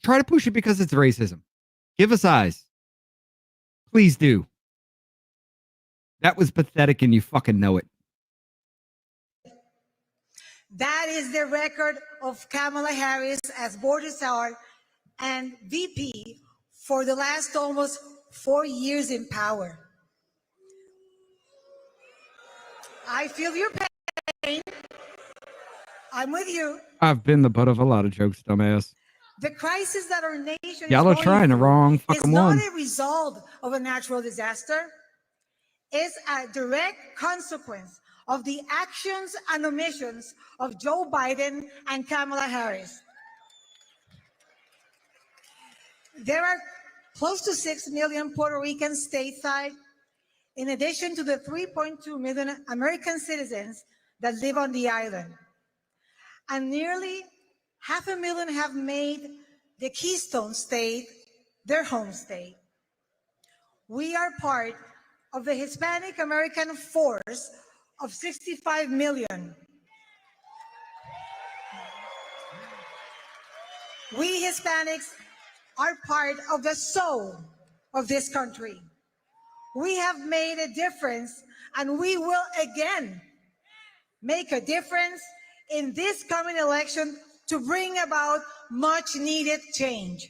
Try to push it because it's racism. Give us eyes. Please do. That was pathetic and you fucking know it. That is the record of Kamala Harris as border czar and VP for the last almost 4 years in power. I feel your pain. I'm with you. I've been the butt of a lot of jokes, dumbass. The crisis that our nation Y'all are is trying the wrong fucking one. It's not a result of a natural disaster. It's a direct consequence of the actions and omissions of Joe Biden and Kamala Harris. There are close to 6 million Puerto Ricans stateside, in addition to the 3.2 million American citizens that live on the island. And nearly 500,000 have made the Keystone State their home state. We are part of the Hispanic American force of 65 million. We Hispanics are part of the soul of this country. We have made a difference, and we will again make a difference in this coming election to bring about much needed change.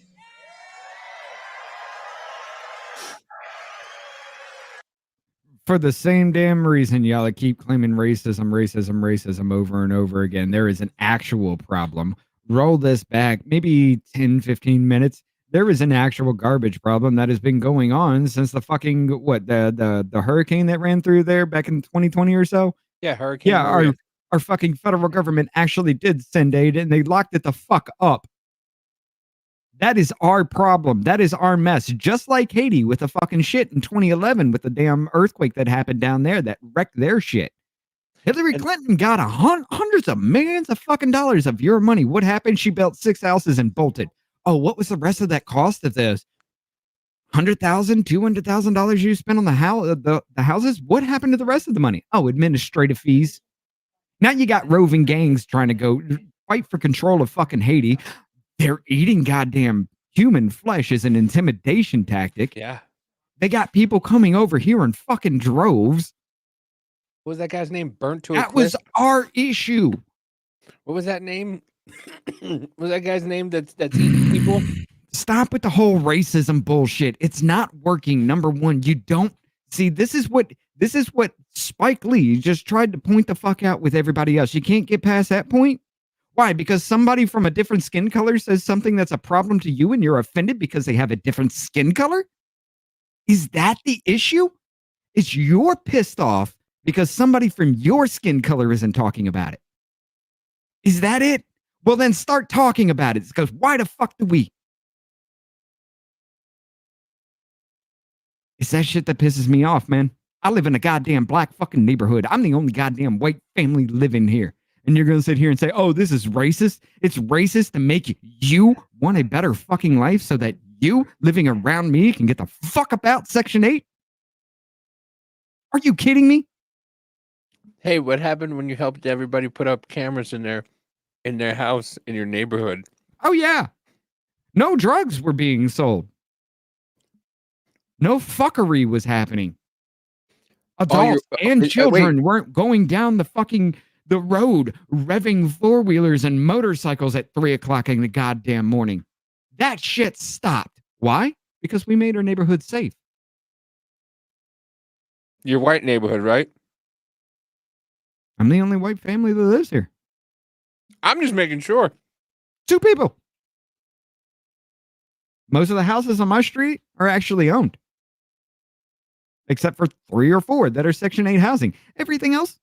For the same damn reason y'all keep claiming racism over and over again, there is an actual problem. Roll this back maybe 10, 15 minutes. There is an actual garbage problem that has been going on since the fucking, the hurricane that ran through there back in 2020 or so? Yeah, Hurricane Yeah, Maria. our fucking federal government actually did send aid and they locked it the fuck up. That is our problem. That is our mess. Just like Haiti with the fucking shit in 2011 with the damn earthquake that happened down there that wrecked their shit. Hillary Clinton got hundreds of millions of fucking dollars of your money. What happened? She built 6 houses and bolted. Oh, what was the rest of that cost of this? $100,000, $200,000 you spent on the houses? What happened to the rest of the money? Oh, administrative fees. Now you got roving gangs trying to go fight for control of fucking Haiti. They're eating goddamn human flesh as an intimidation tactic. Yeah. They got people coming over here in fucking droves. What was that guy's name? Burnt to a That Crisp? was our issue. What was that name? What was that guy's name that's eating people? Stop with the whole racism bullshit. It's not working. Number one, you don't see this is what Spike Lee just tried to point the fuck out with everybody else. You can't get past that point. Why? Because somebody from a different skin color says something that's a problem to you and you're offended because they have a different skin color? Is that the issue? Is you're pissed off because somebody from your skin color isn't talking about it? Is that it? Well, then start talking about it. Because why the fuck do we? It's that shit that pisses me off, man. I live in a goddamn black fucking neighborhood. I'm the only goddamn white family living here. And you're going to sit here and say, oh, this is racist. It's racist to make you want a better fucking life so that you living around me can get the fuck about Section 8? Are you kidding me? Hey, what happened when you helped everybody put up cameras in their house in your neighborhood? Oh, yeah. No drugs were being sold. No fuckery was happening. Adults and children weren't going down the road revving four-wheelers and motorcycles at 3 o'clock in the goddamn morning. That shit stopped. Why? Because we made our neighborhood safe. Your white neighborhood, right? I'm the only white family that lives here. I'm just making sure. 2 people. Most of the houses on my street are actually owned. Except for 3 or 4 that are Section 8 housing. Everything else,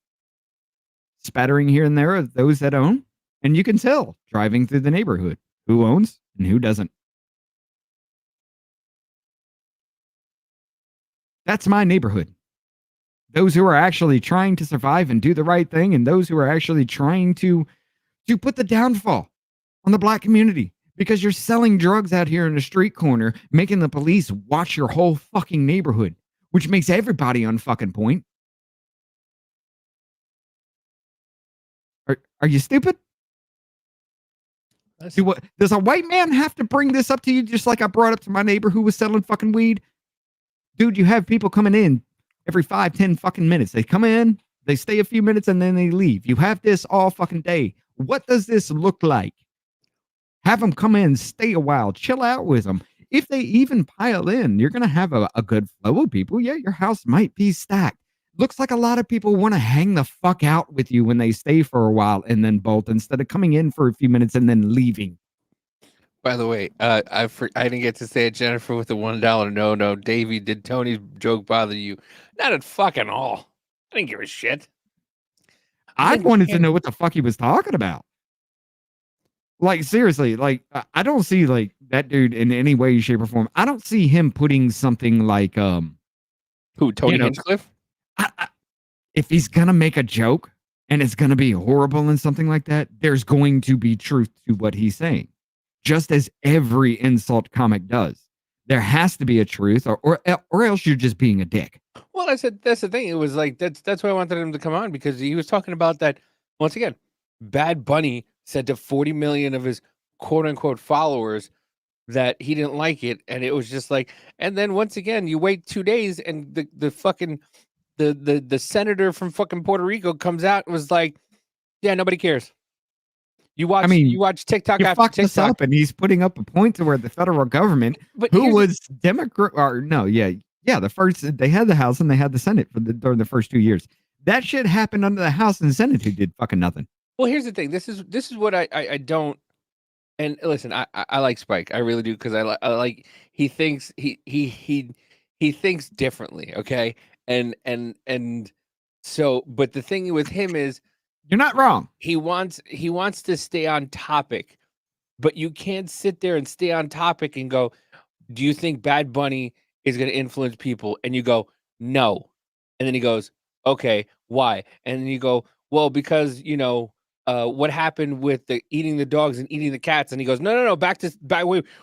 spattering here and there of those that own. And you can tell driving through the neighborhood who owns and who doesn't. That's my neighborhood. Those who are actually trying to survive and do the right thing, and those who are actually trying to put the downfall on the black community. Because you're selling drugs out here in the street corner, making the police watch your whole fucking neighborhood, which makes everybody on fucking point. Are you stupid? Does a white man have to bring this up to you just like I brought up to my neighbor who was selling fucking weed? Dude, you have people coming in every 5-10 fucking minutes. They come in, they stay a few minutes, and then they leave. You have this all fucking day. What does this look like? Have them come in, stay a while, chill out with them. If they even pile in, you're going to have a good flow of people. Yeah, your house might be stacked. Looks like a lot of people want to hang the fuck out with you when they stay for a while and then bolt instead of coming in for a few minutes and then leaving. By the way, I didn't get to say it, Jennifer, with the $1 no. Davey, did Tony's joke bother you? Not at fucking all. I didn't give a shit. I wanted to know what the fuck he was talking about. Like, seriously, like, I don't see, like, that dude in any way, shape, or form. I don't see him putting something like, who, Tony Hinchcliffe? If he's going to make a joke and it's going to be horrible and something like that, there's going to be truth to what he's saying. Just as every insult comic does. There has to be a truth or else you're just being a dick. Well, that's the thing. It was like, that's why I wanted him to come on, because he was talking about that, once again, Bad Bunny said to 40 million of his quote unquote followers that he didn't like it. And it was just like, and then once again, you wait 2 days and the fucking, the senator from fucking Puerto Rico comes out and was like, yeah, nobody cares. You watch TikTok after fucked TikTok. This up and he's putting up a point to where the federal government, who was Democrat, or no, yeah, the first, they had the House and they had the Senate during the first 2 years. That shit happened under the House and Senate who did fucking nothing. Well, here's the thing. This is what I don't. And listen, I like Spike. I really do, because I like he thinks he thinks differently. Okay, and so, but the thing with him is, you're not wrong. He wants to stay on topic, but you can't sit there and stay on topic and go, do you think Bad Bunny is going to influence people? And you go, no. And then he goes, okay, why? And then you go, well, because, what happened with the eating the dogs and eating the cats? And he goes, no, back,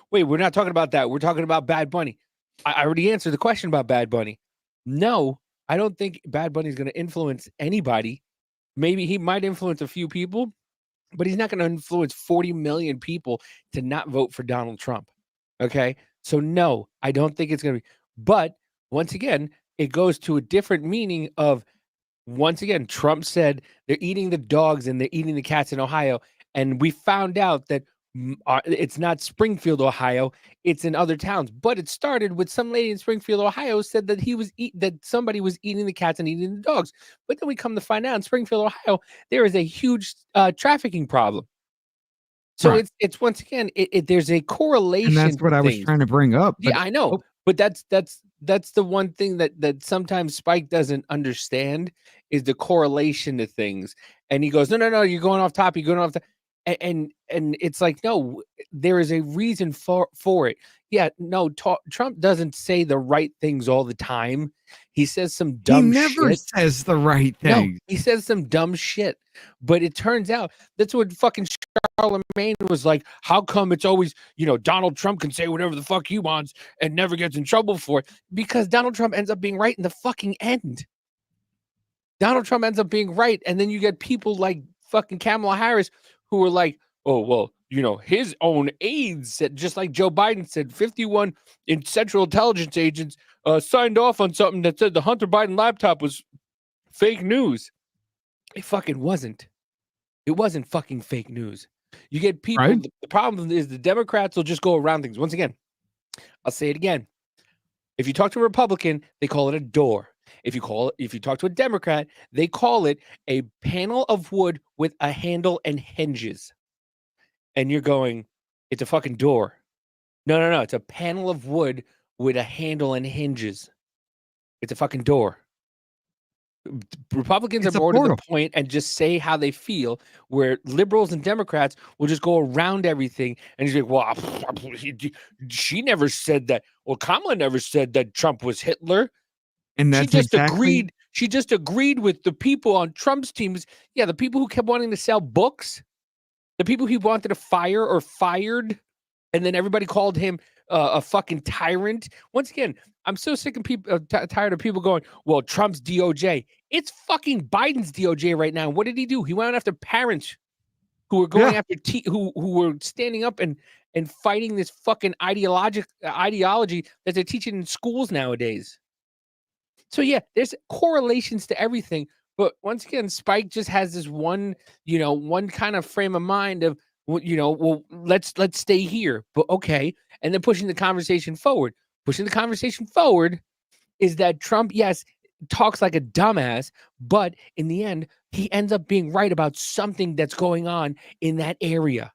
wait, we're not talking about that. We're talking about Bad Bunny. I already answered the question about Bad Bunny. No, I don't think Bad Bunny is going to influence anybody. Maybe he might influence a few people, but he's not going to influence 40 million people to not vote for Donald Trump. Okay. So no, I don't think it's going to be, but once again, it goes to a different meaning of, once again, Trump said they're eating the dogs and they're eating the cats in Ohio. And we found out that it's not Springfield, Ohio. It's in other towns. But it started with some lady in Springfield, Ohio said that that somebody was eating the cats and eating the dogs. But then we come to find out in Springfield, Ohio, there is a huge trafficking problem. So right. It's once again, there's a correlation. And that's what I was trying to bring up. Yeah, I know. But that's the one thing that sometimes Spike doesn't understand is the correlation to things. And he goes, no, you're going off topic. You're going off and it's like, no, there is a reason for it. Yeah, no, Trump doesn't say the right things all the time. He says some dumb shit. He never says the right thing. No, he says some dumb shit. But it turns out that's what fucking Charlemagne was like. How come it's always, Donald Trump can say whatever the fuck he wants and never gets in trouble for it? Because Donald Trump ends up being right in the fucking end. Donald Trump ends up being right. And then you get people like fucking Kamala Harris who were like, oh, well, his own aides said, just like Joe Biden said, 51 in Central Intelligence agents signed off on something that said the Hunter Biden laptop was fake news. It fucking wasn't. It wasn't fucking fake news. You get people. Right? The problem is the Democrats will just go around things. Once again, I'll say it again. If you talk to a Republican, they call it a door. If you talk to a Democrat, they call it a panel of wood with a handle and hinges. And you're going, it's a fucking door. No. It's a panel of wood with a handle and hinges. It's a fucking door. Republicans are more to the point and just say how they feel, where liberals and Democrats will just go around everything and just be like, well, she never said that. Well, Kamala never said that Trump was Hitler. And that's She just agreed with the people on Trump's teams. Yeah, the people who kept wanting to sell books, the people he wanted to fire or fired, and then everybody called him a fucking tyrant. Once again, I'm so sick of people, tired of people going, well, Trump's DOJ. It's fucking Biden's DOJ right now. What did he do? He went after parents. who were going after who were standing up and fighting this fucking ideology that they're teaching in schools nowadays. So yeah, there's correlations to everything. But once again, Spike just has this one kind of frame of mind of, well, let's stay here. But okay. And then pushing the conversation forward. Pushing the conversation forward is that Trump, yes, talks like a dumbass, but in the end, he ends up being right about something that's going on in that area.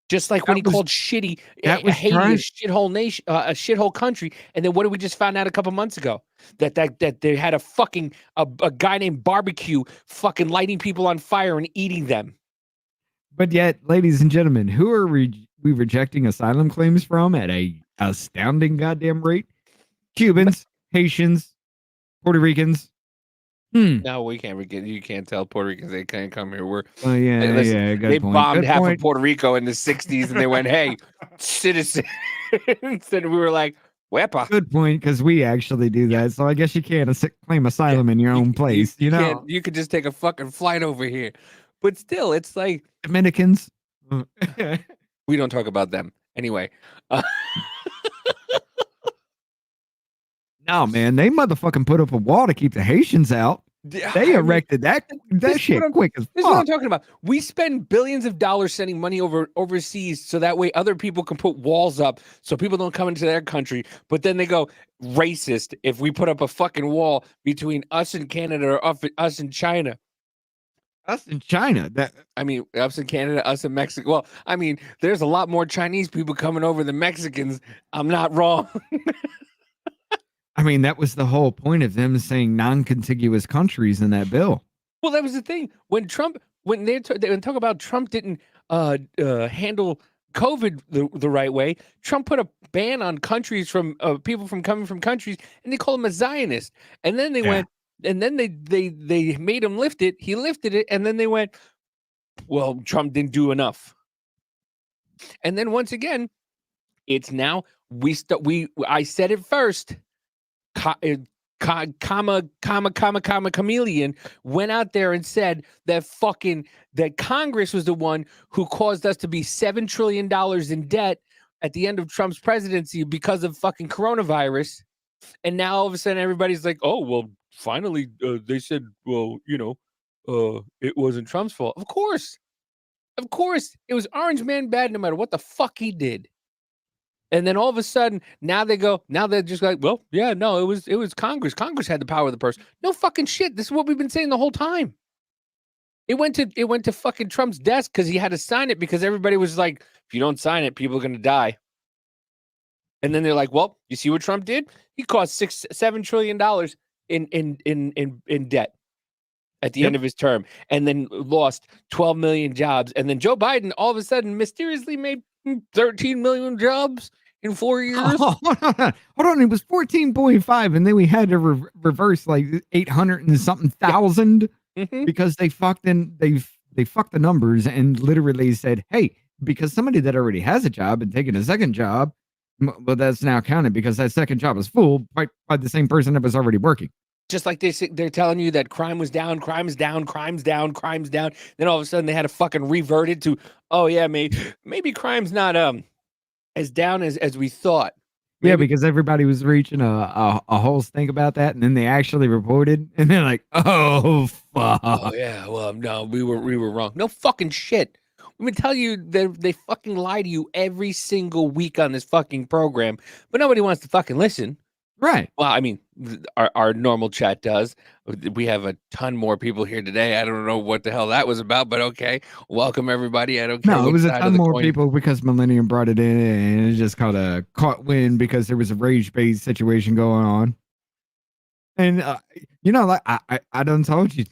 Just like when he called Haiti a shithole nation, a shithole country, and then what did we just find out a couple months ago? That they had a guy named Barbecue fucking lighting people on fire and eating them. But yet, ladies and gentlemen, who are we rejecting asylum claims from at a astounding goddamn rate? Cubans, Haitians, Puerto Ricans. No, we can't. You can't tell Puerto Ricans they can't come here. They bombed half of Puerto Rico in the 60s, and they went, "Hey, citizens," and we were like, "Wepa." Good point, because we actually do that. So I guess you can't claim asylum in your own place. You could just take a fucking flight over here, but still, it's like Dominicans. We don't talk about them anyway. No, man, they motherfucking put up a wall to keep the Haitians out. They erected that shit quick as fuck. This is what I'm talking about. We spend billions of dollars sending money overseas so that way other people can put walls up so people don't come into their country. But then they go racist if we put up a fucking wall between us and Canada or us and China. Us in China. Us in Canada, us in Mexico. Well, there's a lot more Chinese people coming over than Mexicans. I'm not wrong. That was the whole point of them saying non-contiguous countries in that bill. Well, that was the thing. When they talk about Trump didn't handle COVID the right way, Trump put a ban on countries from people from coming from countries, and they call him a Zionist. And then they went, and then they made him lift it. He lifted it, and then they went, well, Trump didn't do enough. And then once again, it's now I said it first. Chameleon went out there and said that Congress was the one who caused us to be $7 trillion in debt at the end of Trump's presidency because of fucking coronavirus. And now all of a sudden everybody's like, oh, well, finally they said, well, it wasn't Trump's fault. Of course, it was Orange Man bad no matter what the fuck he did. And then all of a sudden, now they're just like, well, yeah, no, it was Congress. Congress had the power of the purse. No fucking shit. This is what we've been saying the whole time. It went to fucking Trump's desk because he had to sign it because everybody was like, if you don't sign it, people are gonna die. And then they're like, well, you see what Trump did? He caused $7 trillion in debt at the end of his term, and then lost 12 million jobs. And then Joe Biden all of a sudden mysteriously made 13 million jobs in 4 years. Hold on. It was 14.5, and then we had to reverse like 800 and something thousand because they fucked the numbers and literally said, hey, because somebody that already has a job and taking a second job, well, that's now counted because that second job is full by the same person that was already working. Just like they're telling you that crime was down, crime's down, crime's down, crime's down. Then all of a sudden they had to fucking revert it to, oh yeah, maybe crime's not as down as we thought. Maybe. Yeah, because everybody was reaching a whole stink about that, and then they actually reported, and they're like, oh fuck. Oh yeah, well no, we were wrong. No fucking shit. Let me tell you, they fucking lie to you every single week on this fucking program, but nobody wants to fucking listen. Right. Well, our normal chat does. We have a ton more people here today. I don't know what the hell that was about, but okay. Welcome everybody. I don't care. No, it was a ton more people because Millennium brought it in, and it just kind of caught wind because there was a rage-based situation going on. And like I done told you.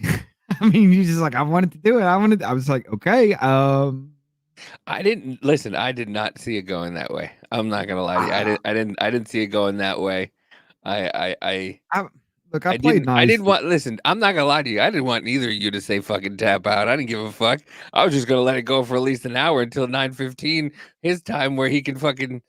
You just like I wanted to do it. I was like, okay. I did not see it going that way. I'm not gonna lie to you. I didn't see it going that way. I played nice. Listen, I'm not gonna lie to you. I didn't want neither of you to say fucking tap out. I didn't give a fuck. I was just gonna let it go for at least an hour until 9:15 his time, where he can fucking.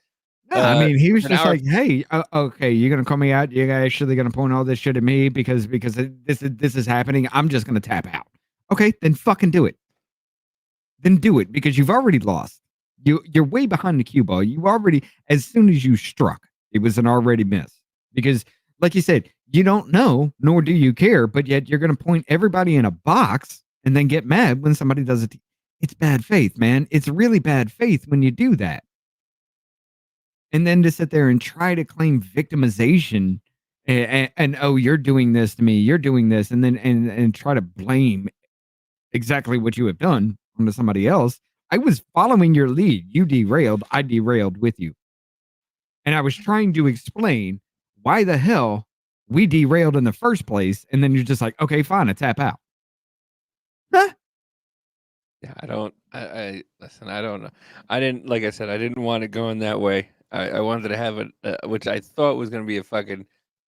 No, he was just like, hey, okay, you're gonna call me out. You're actually gonna point all this shit at me because this is happening. I'm just gonna tap out. Okay, then fucking do it. Then do it, because you've already lost. You're way behind the cue ball. You already, as soon as you struck, it was an already miss. Because, like you said, you don't know, nor do you care, but yet you're going to point everybody in a box and then get mad when somebody does it. It's bad faith, man. It's really bad faith when you do that. And then to sit there and try to claim victimization and oh, you're doing this to me, you're doing this, and then and try to blame exactly what you have done onto somebody else. I was following your lead. You derailed. I derailed with you. And I was trying to explain why the hell we derailed in the first place. And then you're just like, okay, fine, I tap out. Huh? Yeah, I listen, I don't know. I didn't, like I said, I didn't want it going that way. I wanted to have it, which I thought was going to be a fucking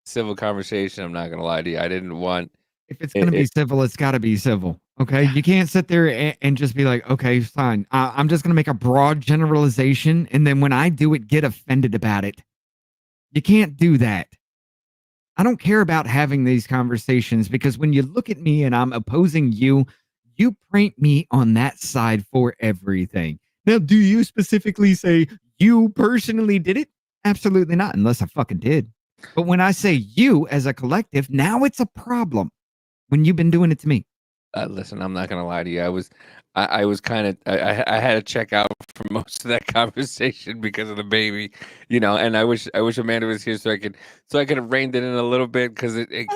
civil conversation. I'm not going to lie to you. I didn't want. If it's going to be civil, it's got to be civil. Okay. You can't sit there and just be like, okay, fine. I'm just going to make a broad generalization. And then when I do it, get offended about it. You can't do that. I don't care about having these conversations, because when you look at me and I'm opposing you, you paint me on that side for everything. Now, do you specifically say you personally did it? Absolutely not, unless I fucking did. But when I say you as a collective, now it's a problem when you've been doing it to me. Listen, I'm not gonna lie to you. I was kind of, I had to check out for most of that conversation because of the baby, and I wish Amanda was here so I could have reined it in a little bit, because it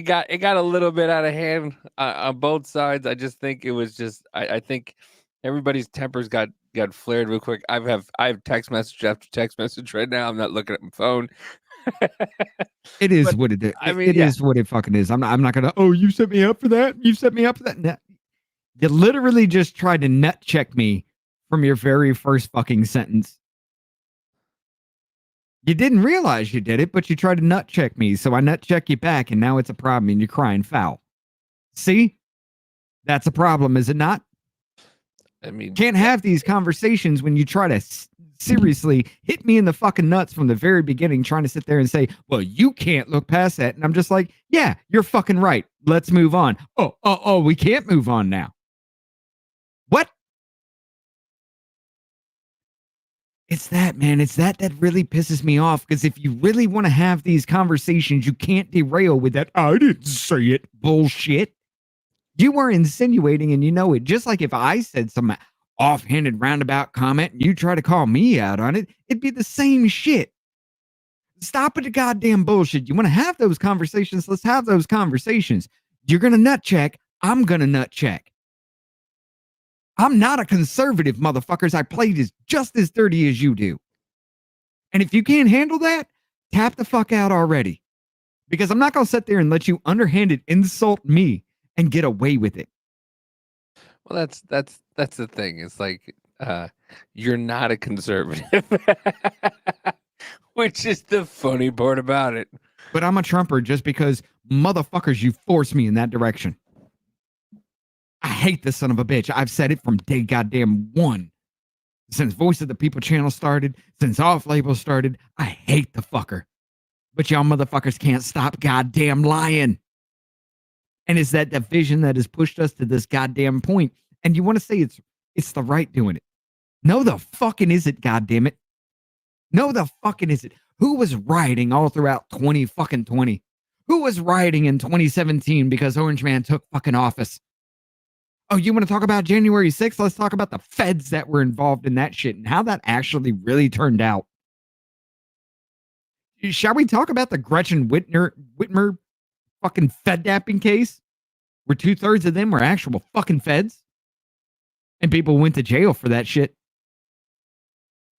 got a little bit out of hand on both sides. I just think it was just, I think everybody's tempers got flared real quick. I have text message after text message right now. I'm not looking at my phone. It is what it is. I mean, it is what it fucking is. I'm not gonna, oh, you set me up for that? You set me up for that? No. You literally just tried to nut check me from your very first fucking sentence. You didn't realize you did it, but you tried to nut check me. So I nut check you back, and now it's a problem, and you're crying foul. See? That's a problem, is it not? I mean, can't have these conversations when you try to seriously hit me in the fucking nuts from the very beginning, trying to sit there and say, well, you can't look past that. And I'm just like, yeah, you're fucking right. Let's move on. Oh, we can't move on now. What? It's that, man. It's that really pisses me off, because if you really want to have these conversations, you can't derail with that, I didn't say it bullshit. You were insinuating, and you know it. Just like if I said some offhanded roundabout comment and you try to call me out on it, it'd be the same shit. Stop with the goddamn bullshit. You want to have those conversations? Let's have those conversations. You're going to nut check. I'm going to nut check. I'm not a conservative, motherfuckers. I played just as dirty as you do. And if you can't handle that, tap the fuck out already. Because I'm not going to sit there and let you underhanded insult me and get away with it. Well, that's the thing. It's like, you're not a conservative, which is the funny part about it. But I'm a Trumper just because, motherfuckers, you force me in that direction. I hate this son of a bitch. I've said it from day goddamn one. Since Voice of the People channel started, since Off Label started, I hate the fucker. But y'all motherfuckers can't stop goddamn lying. And it's that division that has pushed us to this goddamn point. And you want to say it's the right doing it. No, the fucking is it, goddammit. No, the fucking is it. Who was rioting all throughout 2020? Who was rioting in 2017 because Orange Man took fucking office? Oh, you want to talk about January 6th? Let's talk about the feds that were involved in that shit and how that actually really turned out. Shall we talk about the Gretchen Whitmer fucking fed-dapping case, where 2/3 of them were actual fucking feds and people went to jail for that shit?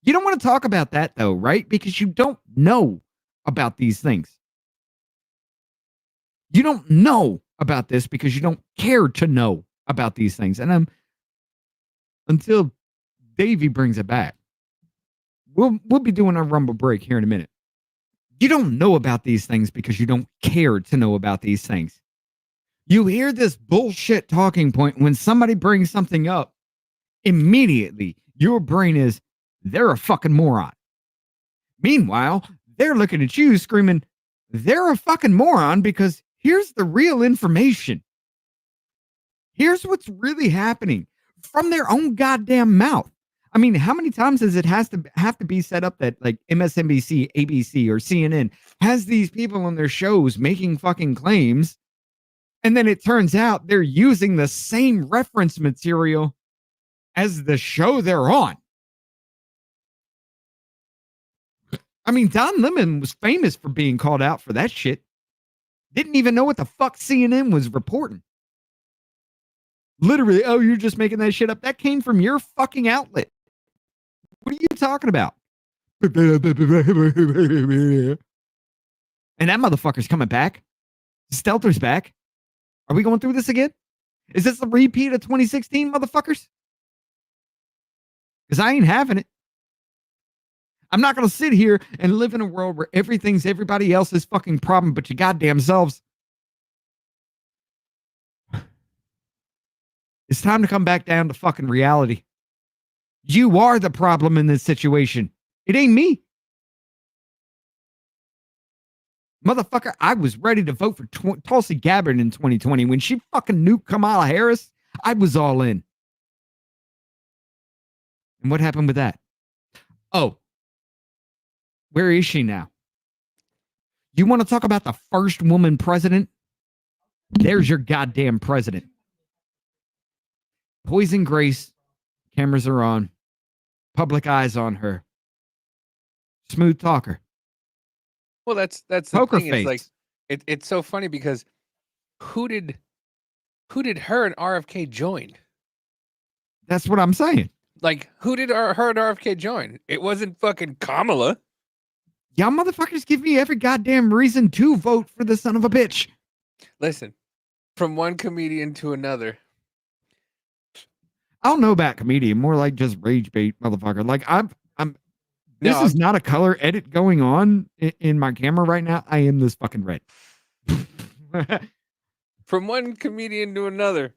You don't want to talk about that though, right? Because you don't know about these things. You don't know about this because you don't care to know about these things. And until Davey brings it back, we'll be doing our Rumble break here in a minute. You don't know about these things because you don't care to know about these things. You hear this bullshit talking point when somebody brings something up, immediately your brain is, they're a fucking moron. Meanwhile, they're looking at you screaming, they're a fucking moron because here's the real information. Here's what's really happening from their own goddamn mouth. I mean, how many times does it have to be set up that like MSNBC, ABC, or CNN has these people on their shows making fucking claims, and then it turns out they're using the same reference material as the show they're on? I mean, Don Lemon was famous for being called out for that shit. Didn't even know what the fuck CNN was reporting. Literally, oh, you're just making that shit up. That came from your fucking outlet. What are you talking about? And that motherfucker's coming back. Stelter's back. Are we going through this again? Is this a repeat of 2016, motherfuckers? Because I ain't having it. I'm not going to sit here and live in a world where everything's everybody else's fucking problem but your goddamn selves. It's time to come back down to fucking reality. You are the problem in this situation. It ain't me. Motherfucker, I was ready to vote for Tulsi Gabbard in 2020. When she fucking nuked Kamala Harris, I was all in. And what happened with that? Oh, where is she now? You want to talk about the first woman president? There's your goddamn president. Poison Grace. Cameras are on. Public eyes on her. Smooth talker. Well, that's the Poker thing. face. It's like it's so funny because who did her and RFK join? That's what I'm saying. Like, who did her and RFK join? It wasn't fucking Kamala. Y'all motherfuckers give me every goddamn reason to vote for the son of a bitch. Listen, from one comedian to another. I don't know about comedian, more like just rage bait, motherfucker. Like this is not a color edit going on in my camera right now. I am this fucking red. From one comedian to another.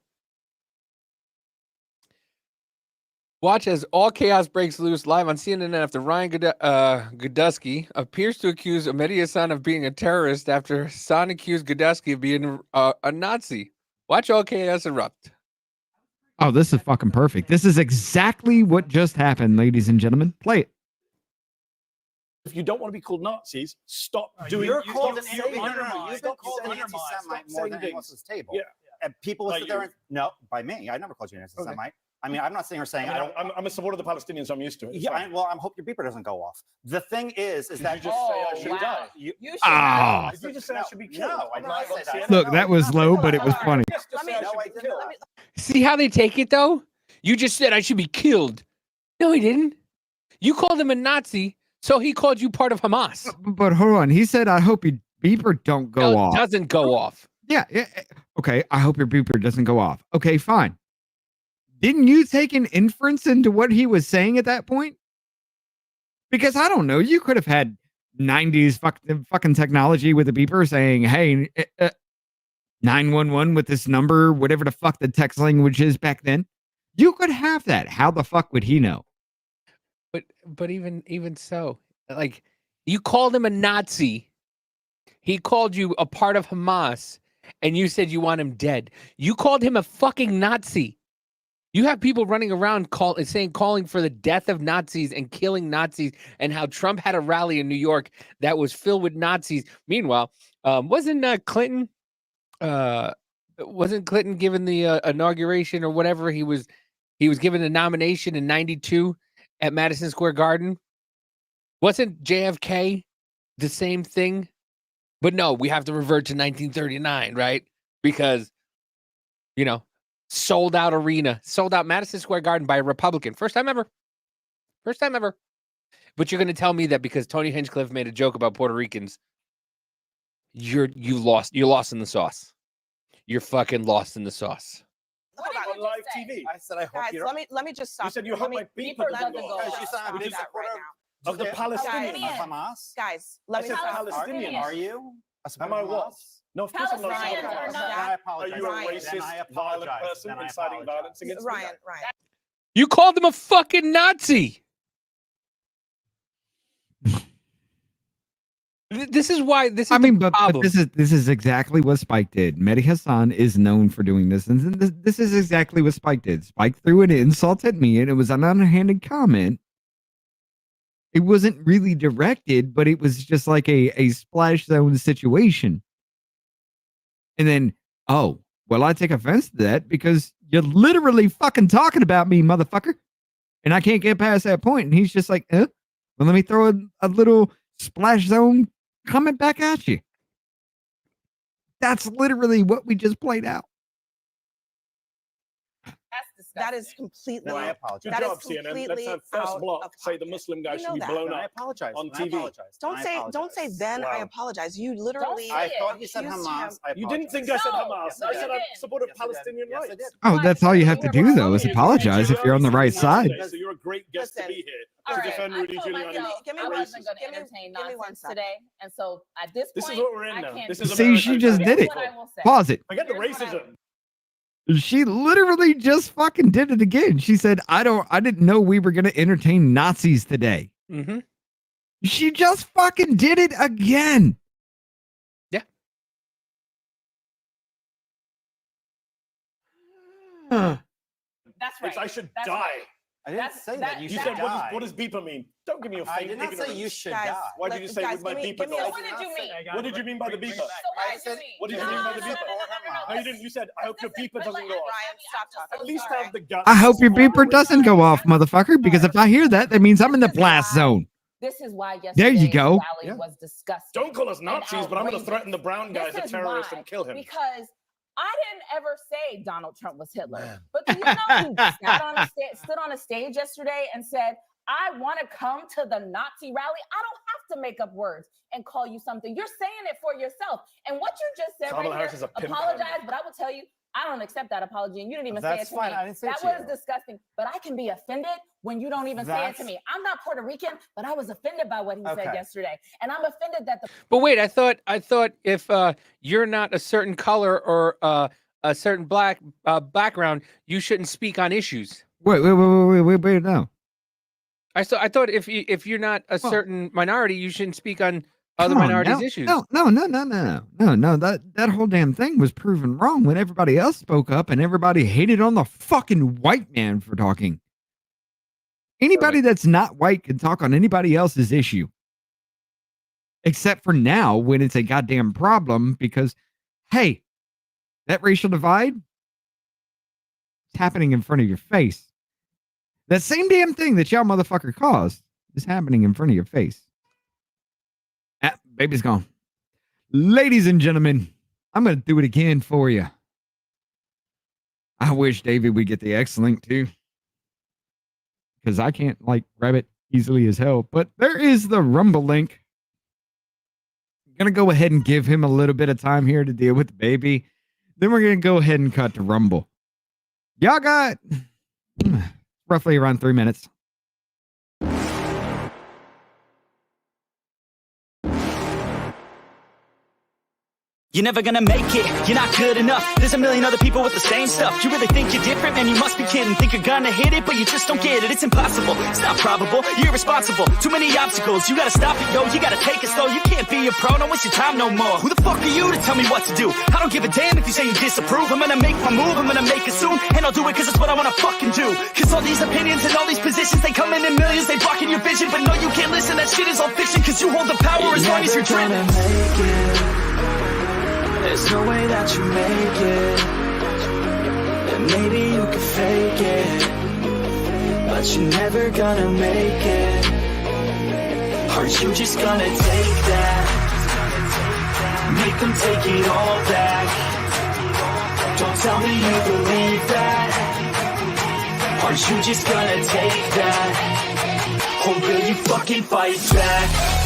Watch as all chaos breaks loose live on CNN after Ryan Godusky appears to accuse Mehdi Hassan of being a terrorist after Hassan accused Godusky of being a Nazi. Watch all chaos erupt. Oh, this is fucking perfect. This is exactly what just happened, ladies and gentlemen. Play it. If you don't want to be called Nazis, stop doing. You're called an anti-Semite more than anyone else at this table. Yeah. And people sit there and no, by me, I never called you an anti-Semite. I mean, I'm not sitting here saying I'm a supporter of the Palestinians, so I'm used to it. Yeah, I hope your beeper doesn't go off. The thing is that you just say I should die. You should Ah. Did you just say I should be killed? No, I did not say that. Look, that was low, but it was funny. See how they take it, though? You just said I should be killed. No, he didn't. You called him a Nazi, so he called you part of Hamas. But hold on. He said, I hope your beeper don't go off. It doesn't go off. Yeah. Okay. I hope your beeper doesn't go off. Okay, fine. Didn't you take an inference into what he was saying at that point? Because I don't know. You could have had 90s fucking technology with a beeper saying, hey, 911 with this number, whatever the fuck the text language is back then. You could have that. How the fuck would he know? But even so, like, you called him a Nazi. He called you a part of Hamas, and you said you want him dead. You called him a fucking Nazi. You have people running around calling for the death of Nazis and killing Nazis, and how Trump had a rally in New York that was filled with Nazis. Meanwhile, wasn't Clinton given the inauguration or whatever? He was given a nomination in '92 at Madison Square Garden. Wasn't JFK the same thing? But no, we have to revert to 1939, right? Because, sold out arena, sold out Madison Square Garden by a Republican. First time ever. But you're going to tell me that because Tony Hinchcliffe made a joke about Puerto Ricans, you lost. You're lost in the sauce. You're fucking lost in the sauce. On live TV. I said I hope Guys, you let me just stop. You said you hope my beeper doesn't go off. You said I'm a supporter of the Palestinians. Hamas. Guys, let me I said stop. Palestinians. Are you? Am I what? No, of course I'm not. Ryan, Are I apologize. you a racist, violent person inciting violence against me? Ryan. You called him a fucking Nazi. This is why. This is. I mean, the but problem. this is exactly what Spike did. Mehdi Hassan is known for doing this, and this is exactly what Spike did. Spike threw an insult at me, and it was an underhanded comment. It wasn't really directed, but it was just like a splash zone situation. And then, oh, well, I take offense to that because you're literally fucking talking about me, motherfucker. And I can't get past that point. And he's just like, well, let me throw a little splash zone comment back at you. That's literally what we just played out. That is completely. No, I apologize. That Good is job, CNN. completely Let's have first out block of say the pocket. Muslim guy You should know be that. blown I up apologize. on I TV. apologize. Don't I say apologize. then I Wow. apologize. You literally. I thought you said accused Hamas. him- I You didn't think I said Hamas. Yes, I said I did. supported Yes, I did. Palestinian Yes, I rights. did. Oh, that's all you have to do, though, is apologize if you're on the right side. So you're a great guest to Listen. be here All to right, defend Rudy I told Giuliani. myself Give me I one- wasn't going to give me- entertain give me one nonsense second. today, and so at this This point, is what we're in I now. can't This do is it. See, she America. just did Here's it. what I will say. Pause it. Forget the Here's what I- racism. She literally just fucking did it again. She said, I didn't know we were going to entertain Nazis today. Mm-hmm. She just fucking did it again. Yeah. That's right. I should That's die. right. I didn't That's- say that- that. You You should said, die. what does beeper mean? Don't give me your I fake did not say ignorance. you should Guys, die. Why did you say guys, with my give me- beeper? give me a- though? What did you mean? What did you mean by the beeper? So what did you mean? What did you mean by the beeper? No, you didn't. You said, I hope your beeper doesn't go off. Brian, stop talking. At least have the guts. I hope your beeper doesn't go off, motherfucker, because if I hear that, that means I'm in the blast zone. This is why There you yesterday's go. rally was disgusting. Don't call us and Nazis, but I'm going to outrageous. threaten the brown guy as a This is terrorist why, and kill him. Because I didn't ever say Donald Trump was Hitler. But do you know he stood on a stage yesterday and said, I want to come to the Nazi rally. I don't have to make up words and call you something. You're saying it for yourself. And what you just said Kamala right Harris here, is a pimp. apologize, but I will tell you, I don't accept that apology, and you didn't even say it That's to fine. me. I didn't say it That to was you. disgusting. But I can be offended when you don't even say it to That's- me. I'm not Puerto Rican, but I was offended by what he said Okay. yesterday. And I'm offended that the But wait, I thought if you're not a certain color or a certain black background, you shouldn't speak on issues. Wait, no. I thought if you're not a certain minority, you shouldn't speak on other Come on, minorities' no, issues. No. That whole damn thing was proven wrong when everybody else spoke up and everybody hated on the fucking white man for talking. Anybody that's not white can talk on anybody else's issue. Except for now when it's a goddamn problem because, hey, that racial divide is happening in front of your face. That same damn thing that y'all motherfucker caused is happening in front of your face. Ah, baby's gone. Ladies and gentlemen, I'm going to do it again for you. I wish David would get the X link too. Because I can't grab it easily as hell. But there is the Rumble link. I'm going to go ahead and give him a little bit of time here to deal with the baby. Then we're going to go ahead and cut to Rumble. Y'all got roughly around 3 minutes. You're never gonna make it, you're not good enough. There's a million other people with the same stuff. You really think you're different? Man, you must be kidding. Think you're gonna hit it, but you just don't get it. It's impossible, it's not probable, you're irresponsible. Too many obstacles, you gotta stop it, yo. You gotta take it slow, you can't be a pro, don't waste your time no more. Who the fuck are you to tell me what to do? I don't give a damn if you say you disapprove. I'm gonna make my move, I'm gonna make it soon. And I'll do it cause it's what I wanna fucking do. Cause all these opinions and all these positions, they come in millions, they blocking your vision. But no, you can't listen, that shit is all fiction. Cause you hold the power as long as you're driven. There's no way that you make it. And maybe you could fake it, but you're never gonna make it. Are you just gonna take that? Make them take it all back. Don't tell me you believe that. Are you just gonna take that? Or will you fucking fight back?